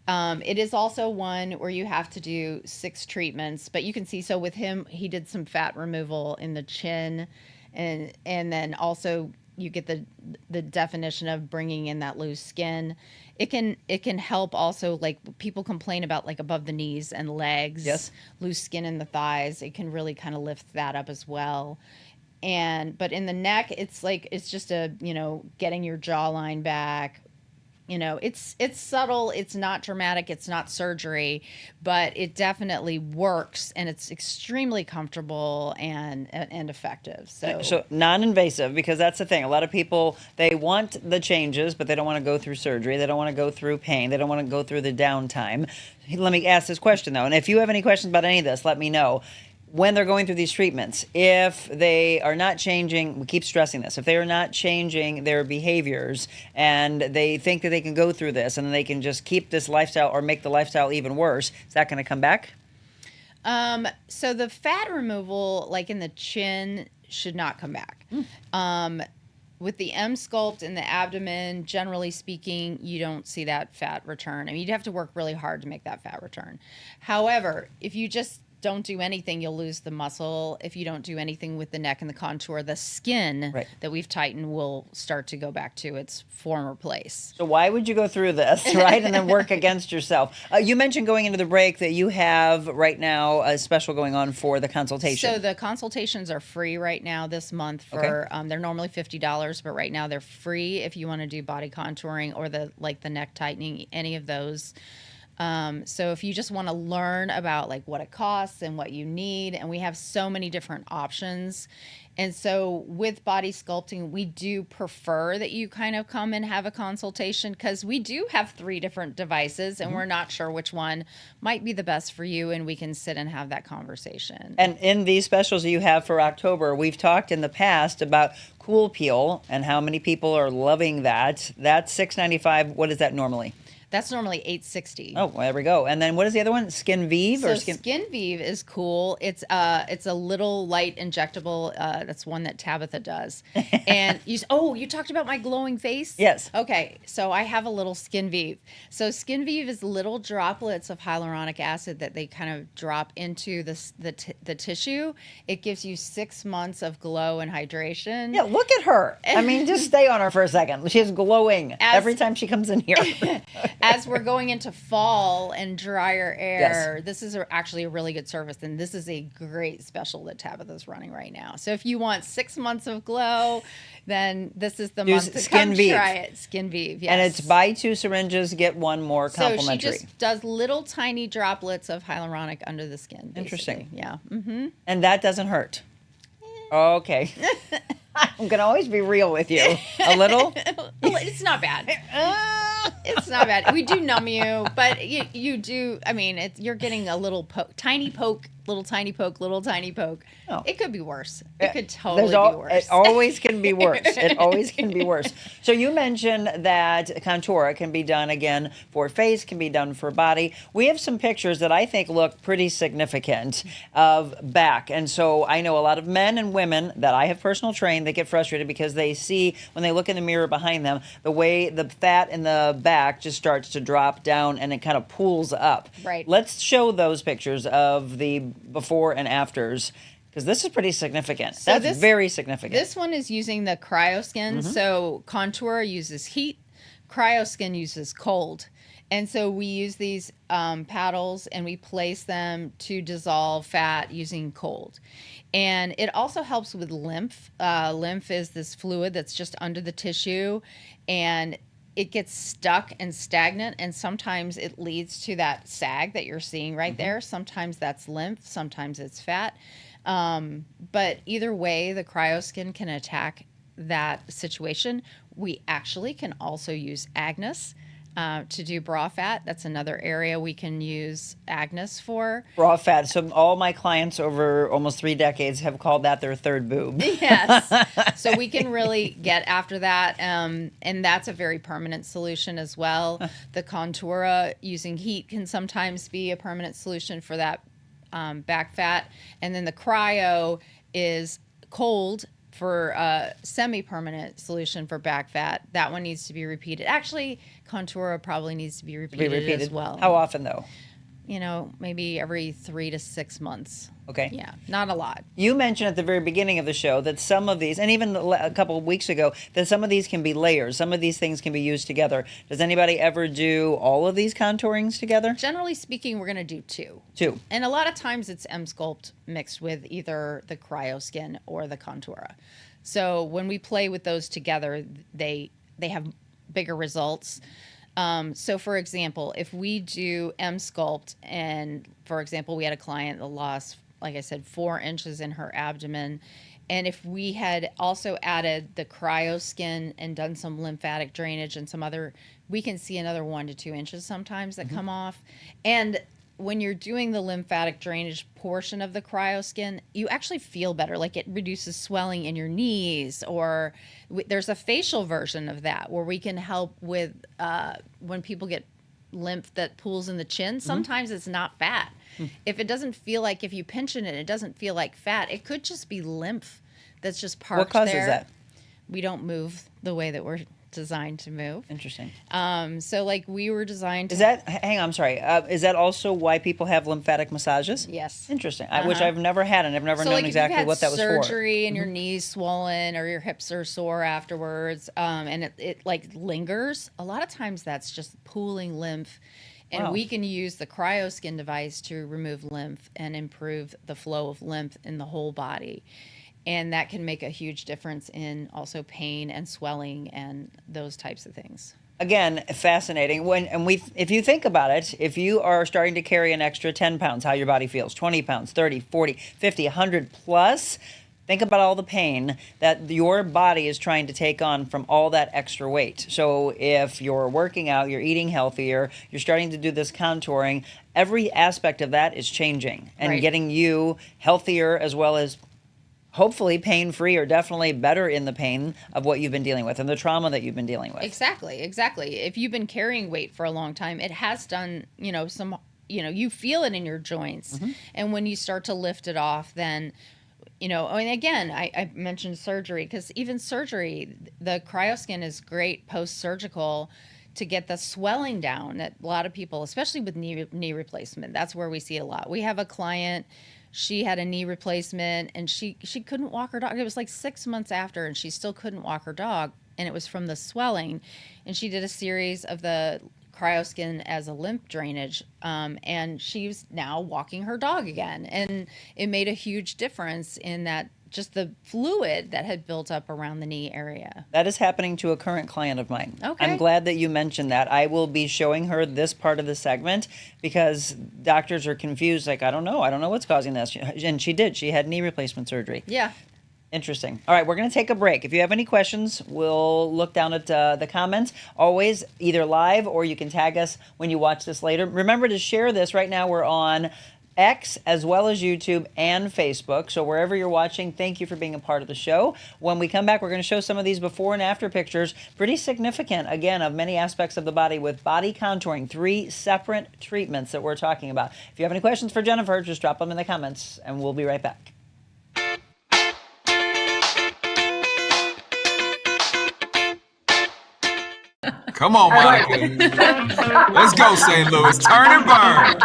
it is also one where you have to do 6 treatments, but you can see, so with him, he did some fat removal in the chin, and then also you get the definition of bringing in that loose skin. It can help also, like, people complain about, like, above the knees and legs, loose skin in the thighs. It can really kind of lift that up as well. But in the neck, it's just getting your jawline back. It's subtle, it's not dramatic, it's not surgery, but it definitely works, and it's extremely comfortable and effective. So non-invasive, because that's the thing. A lot of people, they want the changes, but they don't want to go through surgery. They don't want to go through pain. They don't want to go through the downtime. Let me ask this question, though, and if you have any questions about any of this, let me know. When they're going through these treatments, if they are not changing, we keep stressing this, if they are not changing their behaviors and they think that they can go through this and then they can just keep this lifestyle or make the lifestyle even worse, is that going to come back? So the fat removal, like in the chin, should not come back. With the M-Sculpt in the abdomen, generally speaking, you don't see that fat return. I mean, you'd have to work really hard to make that fat return. However, if you just don't do anything, you'll lose the muscle. If you don't do anything with the neck and the contour, the skin that we've tightened will start to go back to its former place. So why would you go through this, right, and then work against yourself? You mentioned going into the break that you have right now a special going on for the consultation. So the consultations are free right now this month. For they're normally $50, but right now they're free if you want to do body contouring or the neck tightening, any of those. So if you just want to learn about, like, what it costs and what you need, and we have so many different options. And so with body sculpting, we do prefer that you kind of come and have a consultation, because we do have 3 different devices and we're not sure which one might be the best for you, and we can sit and have that conversation. And in these specials you have for October, we've talked in the past about Cool Peel and how many people are loving that. That's $6.95. What is that normally? That's normally $8.60. Oh, well, there we go. And then what is the other one? Skin Vive? So Skin Vive is cool. It's a little light injectable. That's one that Tabitha does. And you talked about my glowing face? Yes. Okay, so I have a little Skin Vive. So Skin Vive is little droplets of hyaluronic acid that they kind of drop into the tissue. It gives you 6 months of glow and hydration. Yeah, look at her. I mean, just stay on her for a second. She's glowing every time she comes in here. As we're going into fall and drier air, this is actually a really good service, and this is a great special that Tabitha's running right now. So if you want 6 months of glow, then this is the month to come try it. Skin Vive, yes. And it's buy 2 syringes, get 1 more complimentary. So she just does little tiny droplets of hyaluronic under the skin, basically. Interesting. Yeah. And that doesn't hurt. Okay. I'm going to always be real with you. A little? It's not bad. It's not bad. We do numb you, but you do. I mean, you're getting a little tiny poke, little tiny poke, little tiny poke. Oh. It could be worse. It could totally be worse. It always can be worse. It always can be worse. So you mentioned that Contura can be done again for face, can be done for body. We have some pictures that I think look pretty significant of back. And so I know a lot of men and women that I have personal trained, they get frustrated because they see, when they look in the mirror behind them, the way the fat in the back just starts to drop down and it kind of pools up. Right. Let's show those pictures of the before and afters, because this is pretty significant. So that's very significant. This one is using the cryoskin. So Contour uses heat, cryoskin uses cold. And so we use these paddles and we place them to dissolve fat using cold. And it also helps with lymph. Lymph is this fluid that's just under the tissue, and it gets stuck and stagnant, and sometimes it leads to that sag that you're seeing right there. Sometimes that's lymph, sometimes it's fat. But either way, the cryoskin can attack that situation. We actually can also use Agnes to do bra fat. That's another area we can use Agnes for. Bra fat. So all my clients over almost 3 decades have called that their third boob. Yes. So we can really get after that. And that's a very permanent solution as well. The Contura using heat can sometimes be a permanent solution for that back fat. And then the cryo is cold for a semi-permanent solution for back fat. That one needs to be repeated. Actually, Contura probably needs to be repeated as well. How often, though? You know, maybe every 3 to 6 months. Okay. Yeah, not a lot. You mentioned at the very beginning of the show that some of these, and even a couple of weeks ago, that some of these can be layers. Some of these things can be used together. Does anybody ever do all of these contourings together? Generally speaking, we're going to do 2. 2. And a lot of times it's M-Sculpt mixed with either the cryoskin or the Contura. So when we play with those together, they have bigger results. So for example, if we do M-Sculpt, and for example, we had a client that lost, like I said, 4 inches in her abdomen. And if we had also added the cryoskin and done some lymphatic drainage and some other, we can see another 1 to 2 inches sometimes that come off. And when you're doing the lymphatic drainage portion of the cryoskin, you actually feel better. Like it reduces swelling in your knees, or there's a facial version of that where we can help with when people get lymph that pools in the chin. Sometimes it's not fat. If it doesn't feel like, if you pinch in it, it doesn't feel like fat. It could just be lymph that's just parked there. What causes that? We don't move the way that we're designed to move. Interesting. So like we were designed to... Is that, hang on, I'm sorry. Is that also why people have lymphatic massages? Yes. Interesting. Which I've never had, and I've never known like exactly what that was for. surgery and your knees swollen or your hips are sore afterwards, and it like lingers, a lot of times that's just pooling lymph. And we can use the cryoskin device to remove lymph and improve the flow of lymph in the whole body. And that can make a huge difference in also pain and swelling and those types of things. Again, fascinating. If you think about it, if you are starting to carry an extra 10 pounds, how your body feels, 20 pounds, 30, 40, 50, 100 plus, think about all the pain that your body is trying to take on from all that extra weight. So if you're working out, you're eating healthier, you're starting to do this contouring, every aspect of that is changing and getting you healthier, as well as hopefully pain-free, or definitely better in the pain of what you've been dealing with and the trauma that you've been dealing with. Exactly. If you've been carrying weight for a long time, it has done, you feel it in your joints. And when you start to lift it off, then, and again, I mentioned surgery, because even surgery, the cryoskin is great post-surgical to get the swelling down that a lot of people, especially with knee replacement, that's where we see it a lot. We have a client, she had a knee replacement and she couldn't walk her dog. It was like 6 months after, and she still couldn't walk her dog, and it was from the swelling. And she did a series of the cryoskin as a lymph drainage, and she's now walking her dog again. And it made a huge difference in that, just the fluid that had built up around the knee area. That is happening to a current client of mine. Okay. I'm glad that you mentioned that. I will be showing her this part of the segment because doctors are confused. Like, I don't know what's causing this. And she did. She had knee replacement surgery. Yeah. Interesting. All right, we're going to take a break. If you have any questions, we'll look down at the comments. Always either live, or you can tag us when you watch this later. Remember to share this. Right now we're on X as well as YouTube and Facebook. So wherever you're watching, thank you for being a part of the show. When we come back, we're going to show some of these before and after pictures. Pretty significant, again, of many aspects of the body with body contouring. 3 separate treatments that we're talking about. If you have any questions for Jennifer, just drop them in the comments and we'll be right back. Come on, Monica. Let's go, St. Louis. Turn and burn.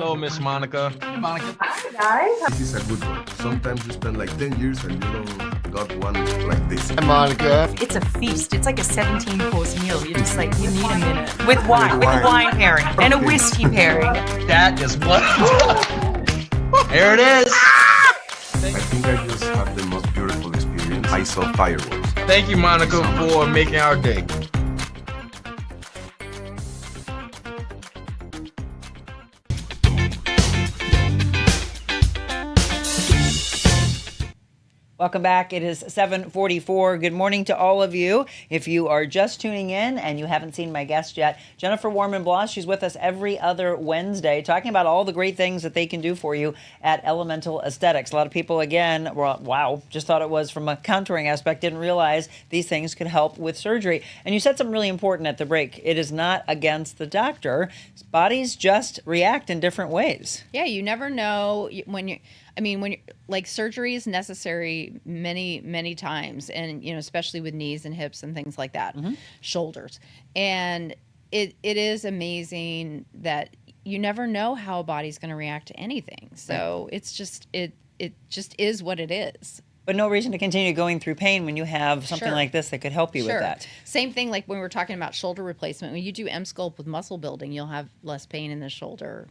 Hello, Miss Monica. Hey, Monica. Hi guys. This is a good one. Sometimes you spend like 10 years and you don't got one like this. Hi, Monica. It's a feast. It's like a 17-course meal. You're just like, you need a minute. With wine, with a wine pairing and a whiskey pairing. That is what. There it is. I think I just had the most beautiful experience. I saw fireworks. Thank you, Monica, for making our day. Welcome back. It is 7:44. Good morning to all of you. If you are just tuning in and you haven't seen my guest yet, Jennifer Warmann-Bloss, she's with us every other Wednesday talking about all the great things that they can do for you at Elemental Aesthetics. A lot of people, again, wow, just thought it was from a contouring aspect, didn't realize these things could help with surgery. And you said something really important at the break. It is not against the doctor. Bodies just react in different ways. Yeah, you never know when you. When you're, like, surgery is necessary many times, and especially with knees and hips and things like that, shoulders, and it is amazing that you never know how a body's going to react to anything. So it's just it just is what it is. But no reason to continue going through pain when you have something like this that could help you with that. Same thing like when we're talking about shoulder replacement. When you do M-Sculpt with muscle building, you'll have less pain in the shoulder.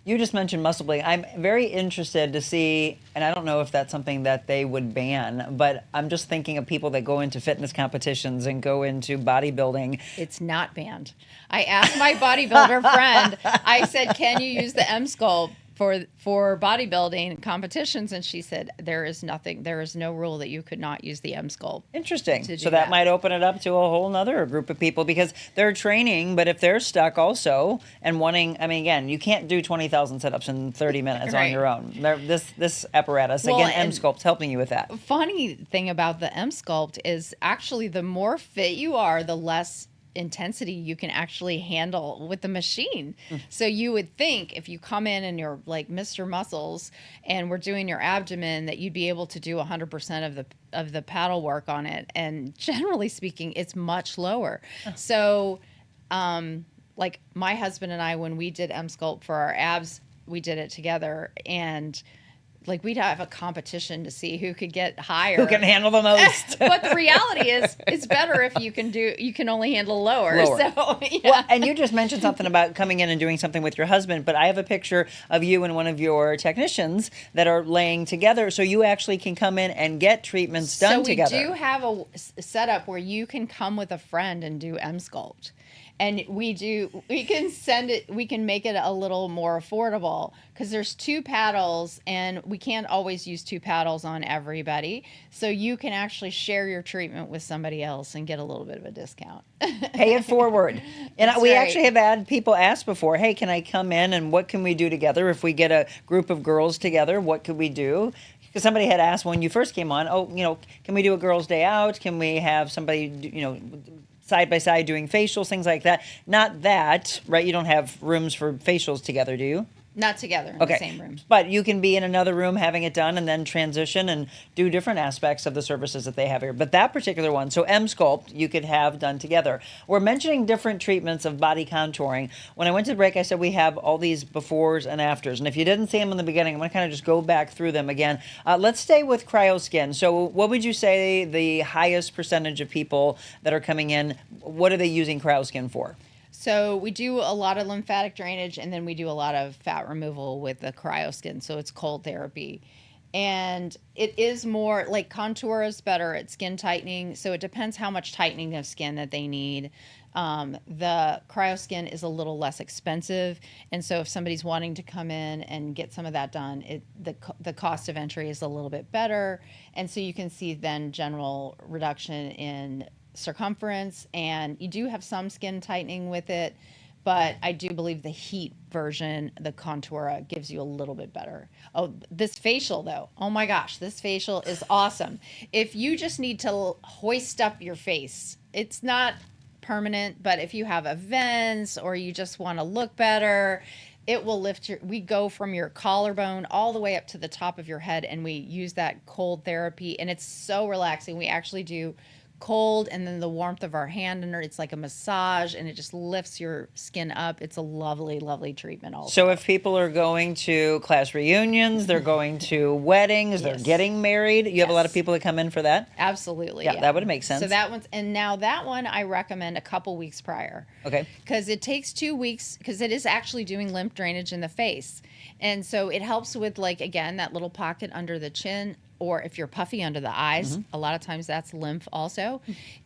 You just mentioned muscle building. I'm very interested to see, and I don't know if that's something that they would ban, but I'm just thinking of people that go into fitness competitions and go into bodybuilding. It's not banned. I asked my bodybuilder friend, I said, can you use the M-Sculpt for bodybuilding competitions? And she said, there is no rule that you could not use the M-Sculpt. Interesting. So that might open it up to a whole nother group of people because they're training, but if they're stuck also and wanting, again, you can't do 20,000 sit-ups in 30 minutes on your own. This apparatus, again, M-Sculpt's helping you with that. Funny thing about the M-Sculpt is actually the more fit you are, the less intensity you can actually handle with the machine. So you would think if you come in and you're like Mr. Muscles and we're doing your abdomen that you'd be able to do 100% of the paddle work on it, and generally speaking it's much lower. So like my husband and I, when we did M-Sculpt for our abs, we did it together, and like we'd have a competition to see who could get higher, who can handle the most. But the reality is, it's better if you can only handle lower. So, yeah. Well, and you just mentioned something about coming in and doing something with your husband, but I have a picture of you and one of your technicians that are laying together, so you actually can come in and get treatments done together. So we do have a setup where you can come with a friend and do M-Sculpt. And we can make it a little more affordable because there's 2 paddles and we can't always use 2 paddles on everybody. So you can actually share your treatment with somebody else and get a little bit of a discount. Pay it forward. And we actually have had people ask before, hey, can I come in and what can we do together? If we get a group of girls together, what could we do? Because somebody had asked when you first came on, can we do a girls' day out? Can we have somebody, side by side doing facials, things like that? Not that, right? You don't have rooms for facials together, do you? Not together in the same room. But you can be in another room having it done and then transition and do different aspects of the services that they have here. But that particular one, so M-Sculpt, you could have done together. We're mentioning different treatments of body contouring. When I went to the break, I said we have all these befores and afters. And if you didn't see them in the beginning, I'm going to kind of just go back through them again. Let's stay with cryoskin. So what would you say the highest percentage of people that are coming in, what are they using cryoskin for? So we do a lot of lymphatic drainage, and then we do a lot of fat removal with the cryoskin. So it's cold therapy. And it is more like contour is better at skin tightening. So it depends how much tightening of skin that they need. The cryoskin is a little less expensive. And so if somebody's wanting to come in and get some of that done, the cost of entry is a little bit better. And so you can see then general reduction in circumference, and you do have some skin tightening with it, but I do believe the heat version, the Contoura, gives you a little bit better. Oh, this facial though, oh my gosh, this facial is awesome. If you just need to hoist up your face, it's not permanent, but if you have events or you just want to look better, it will lift we go from your collarbone all the way up to the top of your head, and we use that cold therapy, and it's so relaxing. We actually do cold, and then the warmth of our hand under it's like a massage, and it just lifts your skin up. It's a lovely, lovely treatment also. So if people are going to class reunions, they're going to weddings, they're getting married, you have a lot of people that come in for that? Absolutely. Yeah, that would make sense. So that one's, and now that one I recommend a couple weeks prior. Okay. Because it takes 2 weeks, because it is actually doing lymph drainage in the face. And so it helps with, like, again, that little pocket under the chin, or if you're puffy under the eyes, a lot of times that's lymph also.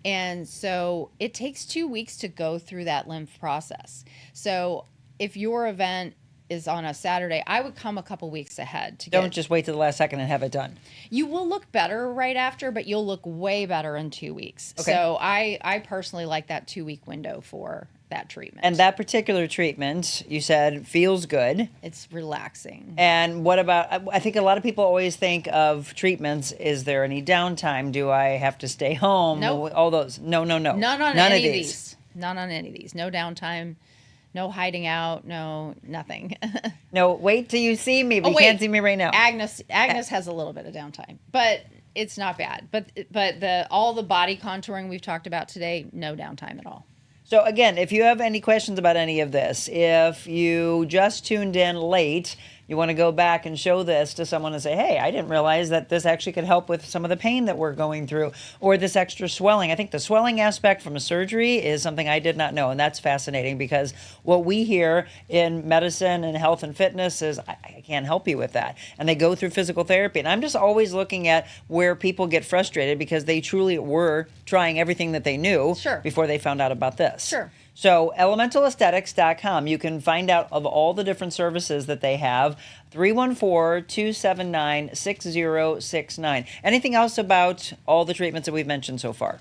And so it takes 2 weeks to go through that lymph process. So if your event is on a Saturday, I would come a couple weeks ahead to Don't just wait till the last second and have it done. You will look better right after, but you'll look way better in 2 weeks. Okay. So I personally like that 2 week window for that treatment. And that particular treatment, you said, feels good. It's relaxing. And what about, I think a lot of people always think of treatments, is there any downtime? Do I have to stay home? Nope. All those. No. None on None any of of these. None on any of these. No downtime. No hiding out. No nothing. No, wait till you see me, but you can't see me right now. Agnes has a little bit of downtime, but it's not bad. But all the body contouring we've talked about today, no downtime at all. So again, if you have any questions about any of this, if you just tuned in late, you want to go back and show this to someone and say, hey, I didn't realize that this actually could help with some of the pain that we're going through, or this extra swelling. I think the swelling aspect from a surgery is something I did not know, and that's fascinating, because what we hear in medicine and health and fitness is, I can't help you with that. And they go through physical therapy. And I'm just always looking at where people get frustrated because they truly were trying everything that they knew before they found out about this. Sure. So elementalasthetics.com, you can find out of all the different services that they have. 314-279-6069. Anything else about all the treatments that we've mentioned so far?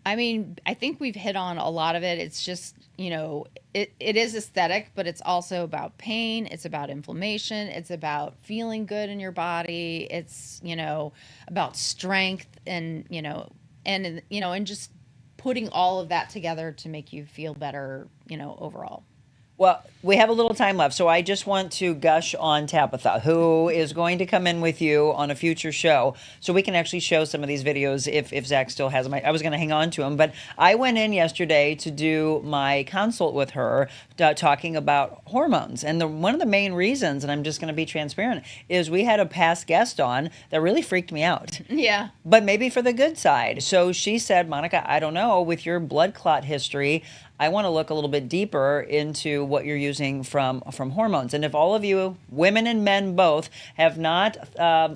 I mean, I think we've hit on a lot of it. It's just, it is aesthetic, but it's also about pain. It's about inflammation. It's about feeling good in your body. It's, about strength and just putting all of that together to make you feel better, overall. Well, we have a little time left, so I just want to gush on Tabitha, who is going to come in with you on a future show, so we can actually show some of these videos if Zach still has them. I was going to hang on to them, but I went in yesterday to do my consult with her, talking about hormones. And one of the main reasons, and I'm just going to be transparent, is we had a past guest on that really freaked me out. Yeah. But maybe for the good side. So she said, Monica, I don't know, with your blood clot history, I want to look a little bit deeper into what you're using from hormones. And if all of you, women and men both, have not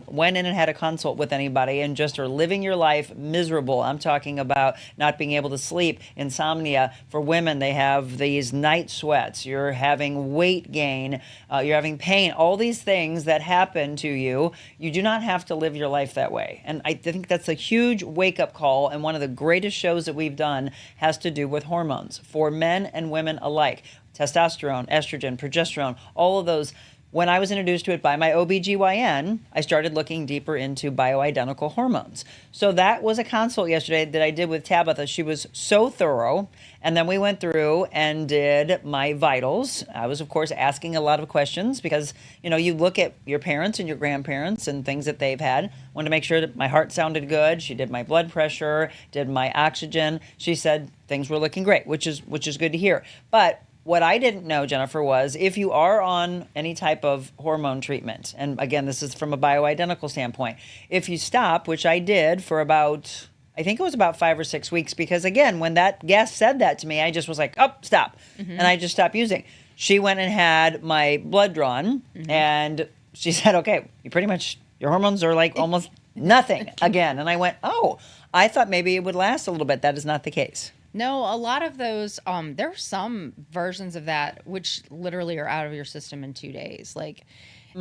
went in and had a consult with anybody and just are living your life miserable, I'm talking about not being able to sleep, insomnia. For women, they have these night sweats. You're having weight gain. You're having pain. All these things that happen to you, you do not have to live your life that way. And I think that's a huge wake-up call. And one of the greatest shows that we've done has to do with hormones for men and women alike. Testosterone, estrogen, progesterone, all of those. When I was introduced to it by my OBGYN, I started looking deeper into bioidentical hormones. So that was a consult yesterday that I did with Tabitha. She was so thorough. And then we went through and did my vitals. I was, of course, asking a lot of questions because, you look at your parents and your grandparents and things that they've had. Wanted to make sure that my heart sounded good. She did my blood pressure, did my oxygen. She said things were looking great, which is good to hear. But what I didn't know, Jennifer, was if you are on any type of hormone treatment, and again, this is from a bioidentical standpoint, if you stop, which I did for about, I think it was about 5 or 6 weeks, because again, when that guest said that to me, I just was like, oh, stop. And I just stopped using. She went and had my blood drawn, and she said, okay, your hormones are like almost nothing again. And I went, oh, I thought maybe it would last a little bit. That is not the case. No, a lot of those, there are some versions of that which literally are out of your system in 2 days. Like,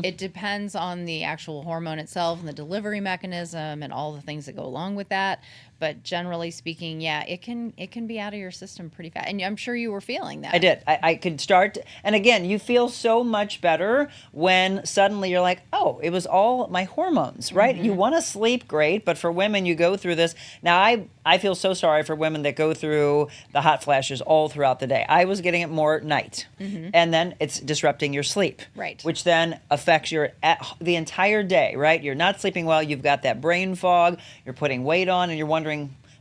it depends on the actual hormone itself and the delivery mechanism and all the things that go along with that. But generally speaking, yeah, it can be out of your system pretty fast. And I'm sure you were feeling that. I did. I could start. And again, you feel so much better when suddenly you're like, oh, it was all my hormones, right? You want to sleep great, but for women, you go through this. Now, I feel so sorry for women that go through the hot flashes all throughout the day. I was getting it more at night. And then it's disrupting your sleep. Right. Which then affects the entire day, right? You're not sleeping well. You've got that brain fog. You're putting weight on, and you're wondering,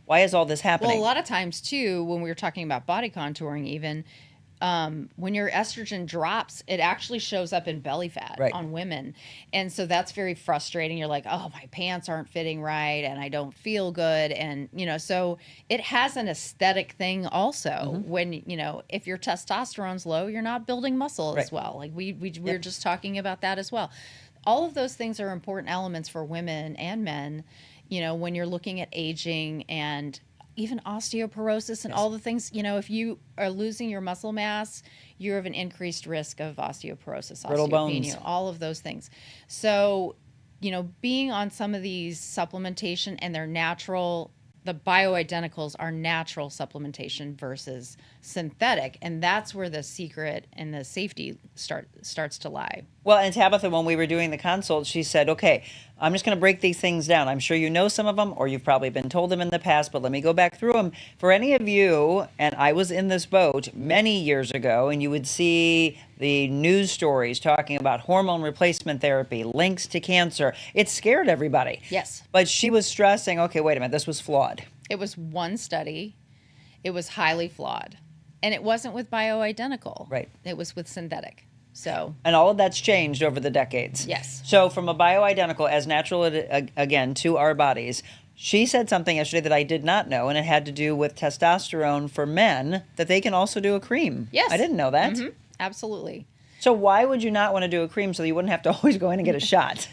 Why is all this happening? Well, a lot of times too, when we were talking about body contouring, even when your estrogen drops, it actually shows up in belly fat on women. And so that's very frustrating. You're like, oh, my pants aren't fitting right and I don't feel good. And, so it has an aesthetic thing also when, if your testosterone's low, you're not building muscle as well. Like we're just talking about that as well. All of those things are important elements for women and men, when you're looking at aging and even osteoporosis and all the things, if you are losing your muscle mass, you have an increased risk of osteoporosis, brittle osteopenia, bones, all of those things. So, being on some of these supplementation and they're natural, the bioidenticals are natural supplementation versus synthetic. And that's where the secret and the safety starts to lie. Well, and Tabitha, when we were doing the consult, she said, okay, I'm just going to break these things down. I'm sure you know some of them, or you've probably been told them in the past, but let me go back through them. For any of you, and I was in this boat many years ago, and you would see the news stories talking about hormone replacement therapy, links to cancer. It scared everybody. Yes. But she was stressing, okay, wait a minute, this was flawed. It was one study. It was highly flawed. And it wasn't with bioidentical. Right. It was with synthetic. So, and all of that's changed over the decades. Yes. So from a bioidentical, as natural again to our bodies, she said something yesterday that I did not know, and it had to do with testosterone for men, that they can also do a cream. Yes. I didn't know that. Mm-hmm. Absolutely. So why would you not want to do a cream so you wouldn't have to always go in and get a shot?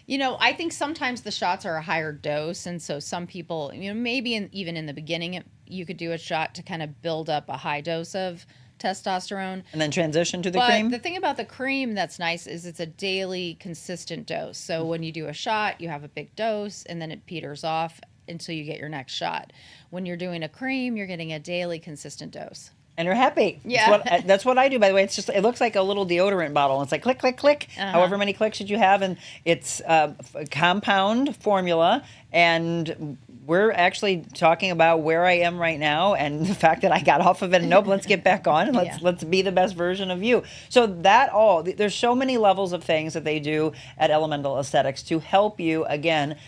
I think sometimes the shots are a higher dose, and so some people, maybe even in the beginning, you could do a shot to kind of build up a high dose of testosterone. And then transition to the but cream? The thing about the cream that's nice is it's a daily consistent dose. So when you do a shot, you have a big dose, and then it peters off until you get your next shot. When you're doing a cream, you're getting a daily consistent dose. And you're happy. Yeah. That's what I do, by the way. It looks like a little deodorant bottle. It's like click, click, click, however many clicks that you have. And it's a compound formula. And we're actually talking about where I am right now and the fact that I got off of it. And nope, let's get back on and let's be the best version of you. So there's so many levels of things that they do at Elemental Aesthetics to help you, again,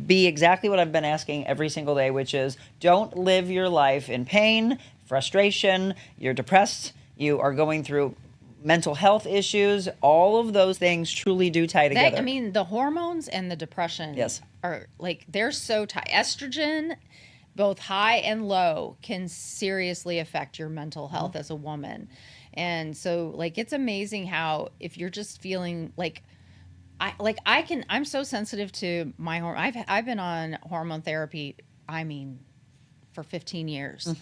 be exactly what I've been asking every single day, which is don't live your life in pain, frustration, you're depressed, you are going through mental health issues. All of those things truly do tie together. The hormones and the depression are they're so tied. Estrogen, both high and low, can seriously affect your mental health as a woman. And so it's amazing how if you're just feeling I'm so sensitive to my hormone. I've been on hormone therapy, for 15 years.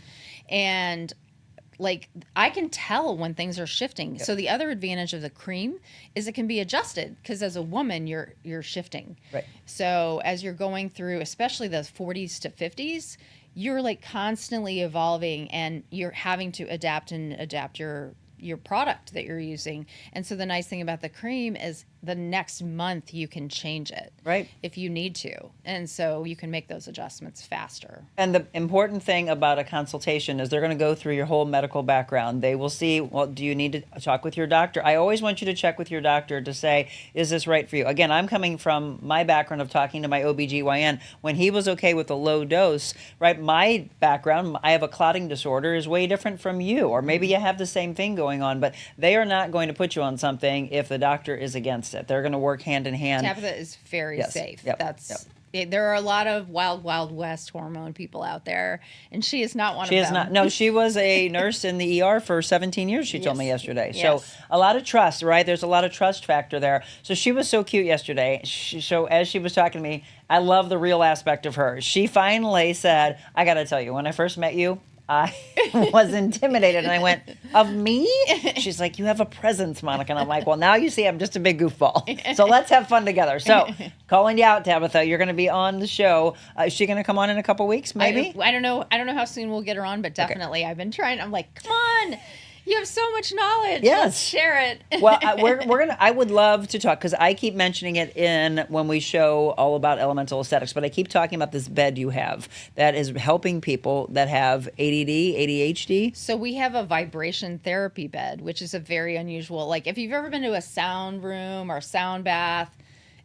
And I can tell when things are shifting. So the other advantage of the cream is it can be adjusted because as a woman, you're shifting. Right. So as you're going through, especially the 40s to 50s, you're constantly evolving and you're having to adapt your product that you're using. And so the nice thing about the cream is the next month you can change it, right? If you need to. And so you can make those adjustments faster. And the important thing about a consultation is they're going to go through your whole medical background. They will see, well, do you need to talk with your doctor? I always want you to check with your doctor to say, is this right for you? Again, I'm coming from my background of talking to my OBGYN. When he was okay with the low dose, right, my background, I have a clotting disorder, is way different from you. Or maybe you have the same thing going on, but they are not going to put you on something if the doctor is against it. They're going to work hand in hand. Tabitha is very safe. Yep. There are a lot of wild west hormone people out there, and she is not one of them. She is not. No, she was a nurse in the ER for 17 years, she told me yesterday. So a lot of trust, right? There's a lot of trust factor there. So she was so cute yesterday. So as she was talking to me, I love the real aspect of her. She finally said, I got to tell you, when I first met you, I was intimidated, and I went, of me? She's like, you have a presence, Monica. And I'm like, well, now you see I'm just a big goofball. So let's have fun together. So calling you out, Tabitha, you're going to be on the show. Is she going to come on in a couple weeks, maybe? I don't know how soon we'll get her on, but definitely. Okay. I've been trying. I'm like, come on. You have so much knowledge. Yes. Let's share it. Well, I would love to talk, because I keep mentioning it when we show all about Elemental Aesthetics, but I keep talking about this bed you have that is helping people that have ADD, ADHD. So we have a vibration therapy bed, which is a very unusual, if you've ever been to a sound room or sound bath,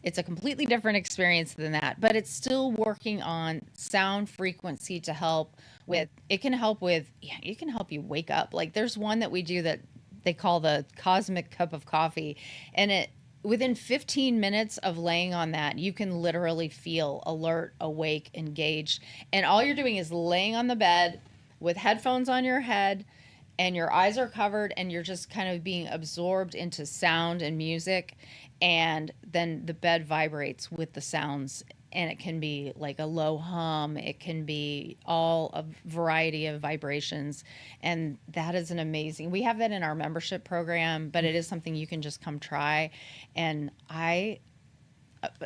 It's a completely different experience than that, but it's still working on sound frequency to help with, it can help you wake up. Like there's one that we do that they call the cosmic cup of coffee, and within 15 minutes of laying on that, you can literally feel alert, awake, engaged. And all you're doing is laying on the bed with headphones on your head, and your eyes are covered, and you're just kind of being absorbed into sound and music. And then the bed vibrates with the sounds, and it can be like a low hum. It can be a variety of vibrations. And that is an amazing, we have that in our membership program, but it is something you can just come try. And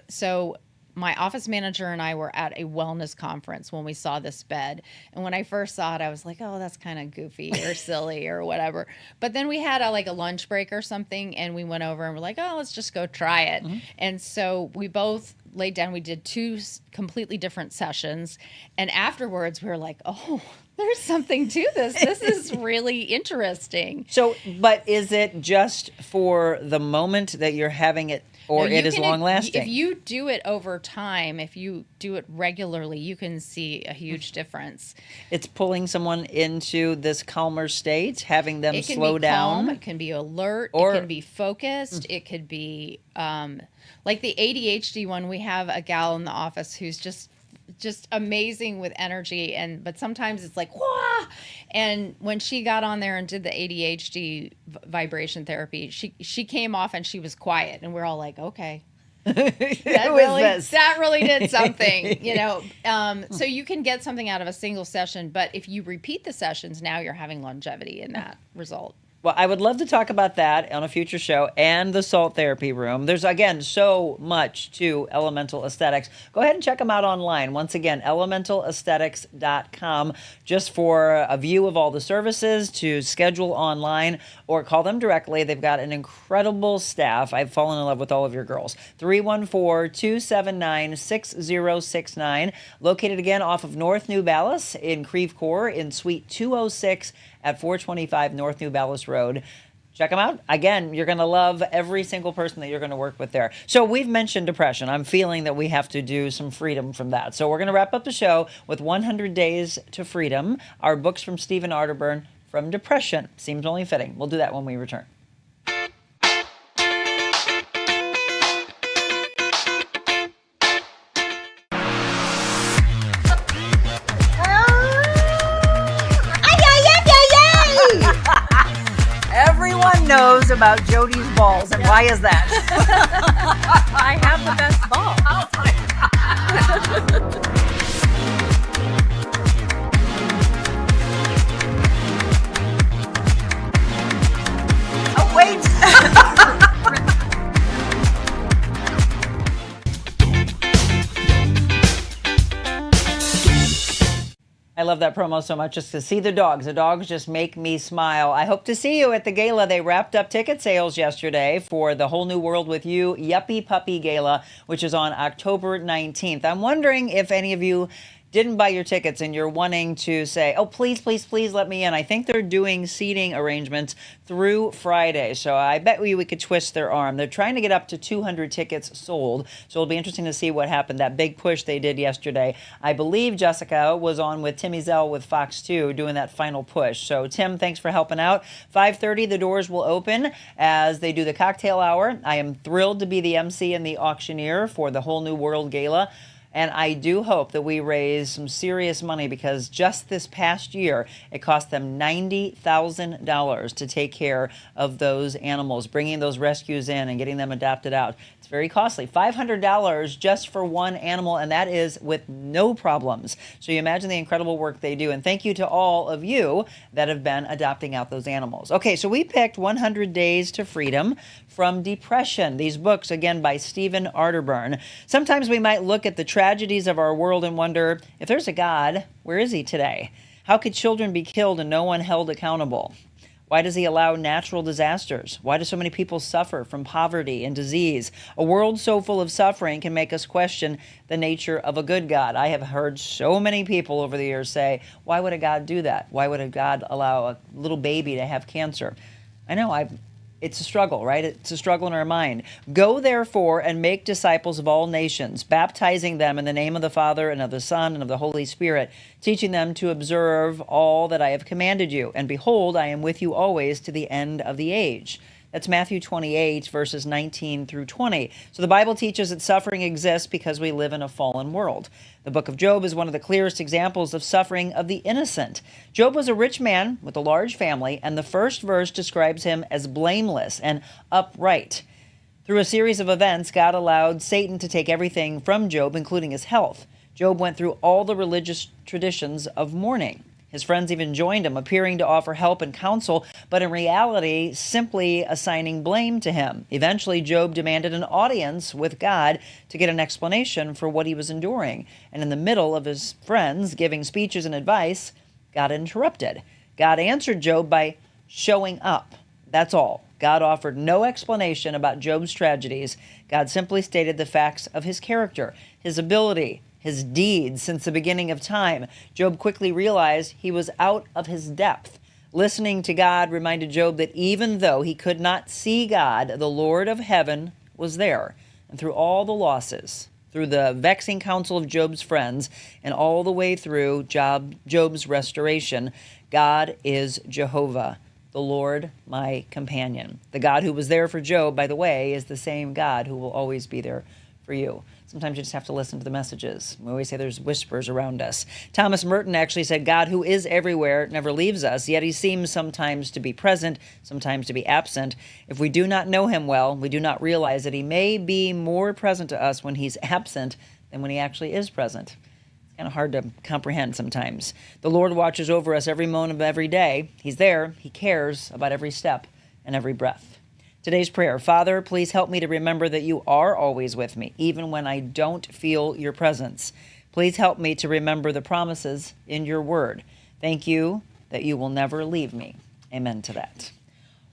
so my office manager and I were at a wellness conference when we saw this bed. And when I first saw it, I was like, oh, that's kind of goofy or silly or whatever. But then we had a lunch break or something, and we went over and we're like, oh, let's just go try it. Mm-hmm. And so we both laid down, we did 2 completely different sessions. And afterwards we were like, oh, there's something to this. This is really interesting. So, but is it just for the moment that you're having it, or it is long lasting? If you do it over time, if you do it regularly, you can see a huge difference. It's pulling someone into this calmer state, having them slow down. Calm, it can be alert, it can be focused, it could be like the ADHD one. We have a gal in the office who's just amazing with energy, but sometimes it's like wah. And when she got on there and did the ADHD vibration therapy, she came off and she was quiet, and we're all like, okay. That really did something, so you can get something out of a single session, but if you repeat the sessions, now you're having longevity in that result. Well, I would love to talk about that on a future show, and the salt therapy room. There's, again, so much to Elemental Aesthetics. Go ahead and check them out online. Once again, elementalaesthetics.com, just for a view of all the services, to schedule online, or call them directly. They've got an incredible staff. I've fallen in love with all of your girls. 314-279-6069. Located again off of North New Ballas in Creve Coeur in Suite 206 at 425 North New Ballas Road. Check them out. Again, you're going to love every single person that you're going to work with there. So we've mentioned depression. I'm feeling that we have to do some freedom from that. So we're going to wrap up the show with 100 Days to Freedom, our books from Stephen Arterburn, From Depression. Seems only fitting. We'll do that when we return. Everyone knows about Jody's balls, and why is that? I have the best ball. Oh my God. Oh, wait. I love that promo so much, just to see the dogs. The dogs just make me smile. I hope to see you at the gala. They wrapped up ticket sales yesterday for the Whole New World with You Yuppie Puppy Gala, which is on October 19th. I'm wondering if any of you didn't buy your tickets and you're wanting to say, oh, please, please, please let me in. I think they're doing seating arrangements through Friday, so I bet we could twist their arm. They're trying to get up to 200 tickets sold, so it'll be interesting to see what happened. That big push they did yesterday. I believe Jessica was on with Timmy Zell with Fox 2 doing that final push. So Tim, thanks for helping out. 5:30, the doors will open as they do the cocktail hour. I am thrilled to be the MC and the auctioneer for the Whole New World Gala. And I do hope that we raise some serious money, because just this past year, it cost them $90,000 to take care of those animals, bringing those rescues in and getting them adopted out. It's very costly. $500 just for one animal, and that is with no problems. So you imagine the incredible work they do. And thank you to all of you that have been adopting out those animals. Okay, so we picked 100 Days to Freedom, From Depression. These books, again, by Stephen Arterburn. Sometimes we might look at the tragedies of our world and wonder, if there's a God, where is he today? How could children be killed and no one held accountable? Why does he allow natural disasters? Why do so many people suffer from poverty and disease? A world so full of suffering can make us question the nature of a good God. I have heard so many people over the years say, why would a God do that? Why would a God allow a little baby to have cancer? I know, It's a struggle, right? It's a struggle in our mind. Go, therefore, and make disciples of all nations, baptizing them in the name of the Father and of the Son and of the Holy Spirit, teaching them to observe all that I have commanded you. And behold, I am with you always to the end of the age. That's Matthew 28, verses 19 through 20. So the Bible teaches that suffering exists because we live in a fallen world. The book of Job is one of the clearest examples of suffering of the innocent. Job was a rich man with a large family, and the first verse describes him as blameless and upright. Through a series of events, God allowed Satan to take everything from Job, including his health. Job went through all the religious traditions of mourning. His friends even joined him, appearing to offer help and counsel, but in reality, simply assigning blame to him. Eventually, Job demanded an audience with God to get an explanation for what he was enduring. And in the middle of his friends giving speeches and advice, God interrupted. God answered Job by showing up. That's all. God offered no explanation about Job's tragedies. God simply stated the facts of his character, his ability, his deeds since the beginning of time. Job quickly realized he was out of his depth. Listening to God reminded Job that even though he could not see God, the Lord of heaven was there. And through all the losses, through the vexing counsel of Job's friends, and all the way through Job's restoration, God is Jehovah, the Lord my companion. The God who was there for Job, by the way, is the same God who will always be there for you. Sometimes you just have to listen to the messages. We always say there's whispers around us. Thomas Merton actually said, God, who is everywhere, never leaves us, yet he seems sometimes to be present, sometimes to be absent. If we do not know him well, we do not realize that he may be more present to us when he's absent than when he actually is present. It's kind of hard to comprehend sometimes. The Lord watches over us every moment of every day. He's there. He cares about every step and every breath. Today's prayer: Father, please help me to remember that you are always with me, even when I don't feel your presence. Please help me to remember the promises in your word. Thank you that you will never leave me. Amen to that.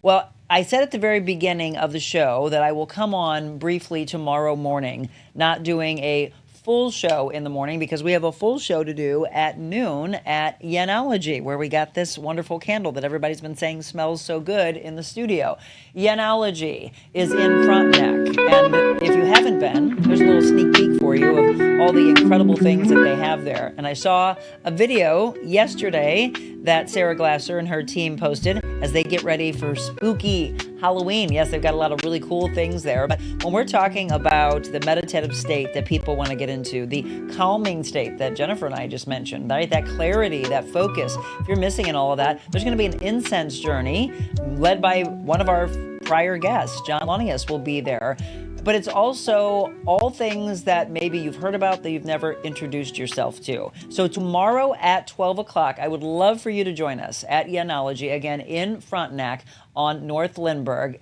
Well, I said at the very beginning of the show that I will come on briefly tomorrow morning, not doing a full show in the morning because we have a full show to do at noon at Yenology, where we got this wonderful candle that everybody's been saying smells so good in the studio. Yenology is in Frontenac, and if you haven't been, there's a little sneak peek for you of all the incredible things that they have there. And I saw a video yesterday that Sarah Glasser and her team posted as they get ready for spooky Halloween. Yes, they've got a lot of really cool things there. But when we're talking about the meditative state that people want to get into, the calming state that Jennifer and I just mentioned, right? That clarity, that focus. If you're missing in all of that, there's going to be an incense journey led by one of our prior guests. John Lonius will be there. But it's also all things that maybe you've heard about that you've never introduced yourself to. So tomorrow at 12 o'clock, I would love for you to join us at Yenology, again in Frontenac on South Lindbergh,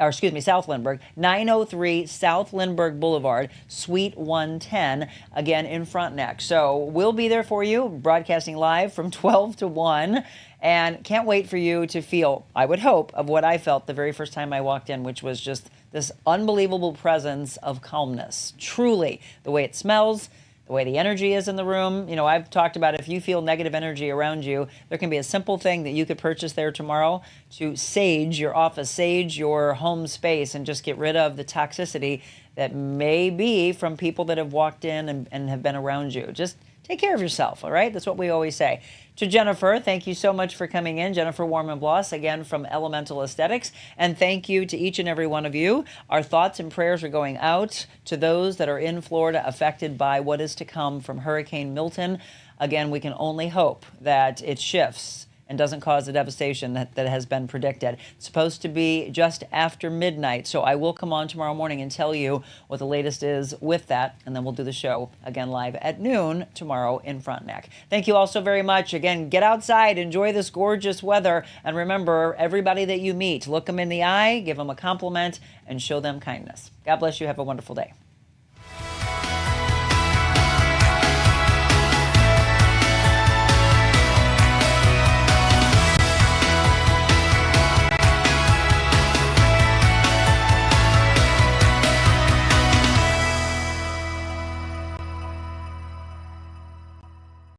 903 South Lindbergh Boulevard, Suite 110, again in Frontenac. So we'll be there for you, broadcasting live from 12 to 1. And can't wait for you to feel, I would hope, of what I felt the very first time I walked in, which was just this unbelievable presence of calmness. Truly, the way it smells, the way the energy is in the room. You know, I've talked about if you feel negative energy around you, there can be a simple thing that you could purchase there tomorrow to sage your office, sage your home space, and just get rid of the toxicity that may be from people that have walked in and have been around you. Just take care of yourself, all right? That's what we always say. To Jennifer, thank you so much for coming in. Jennifer Warmann-Bloss, again, from Elemental Aesthetics. And thank you to each and every one of you. Our thoughts and prayers are going out to those that are in Florida affected by what is to come from Hurricane Milton. Again, we can only hope that it shifts and doesn't cause the devastation that has been predicted. It's supposed to be just after midnight, so I will come on tomorrow morning and tell you what the latest is with that, and then we'll do the show again live at noon tomorrow in Frontenac. Thank you all so very much. Again, get outside, enjoy this gorgeous weather, and remember, everybody that you meet, look them in the eye, give them a compliment, and show them kindness. God bless you. Have a wonderful day.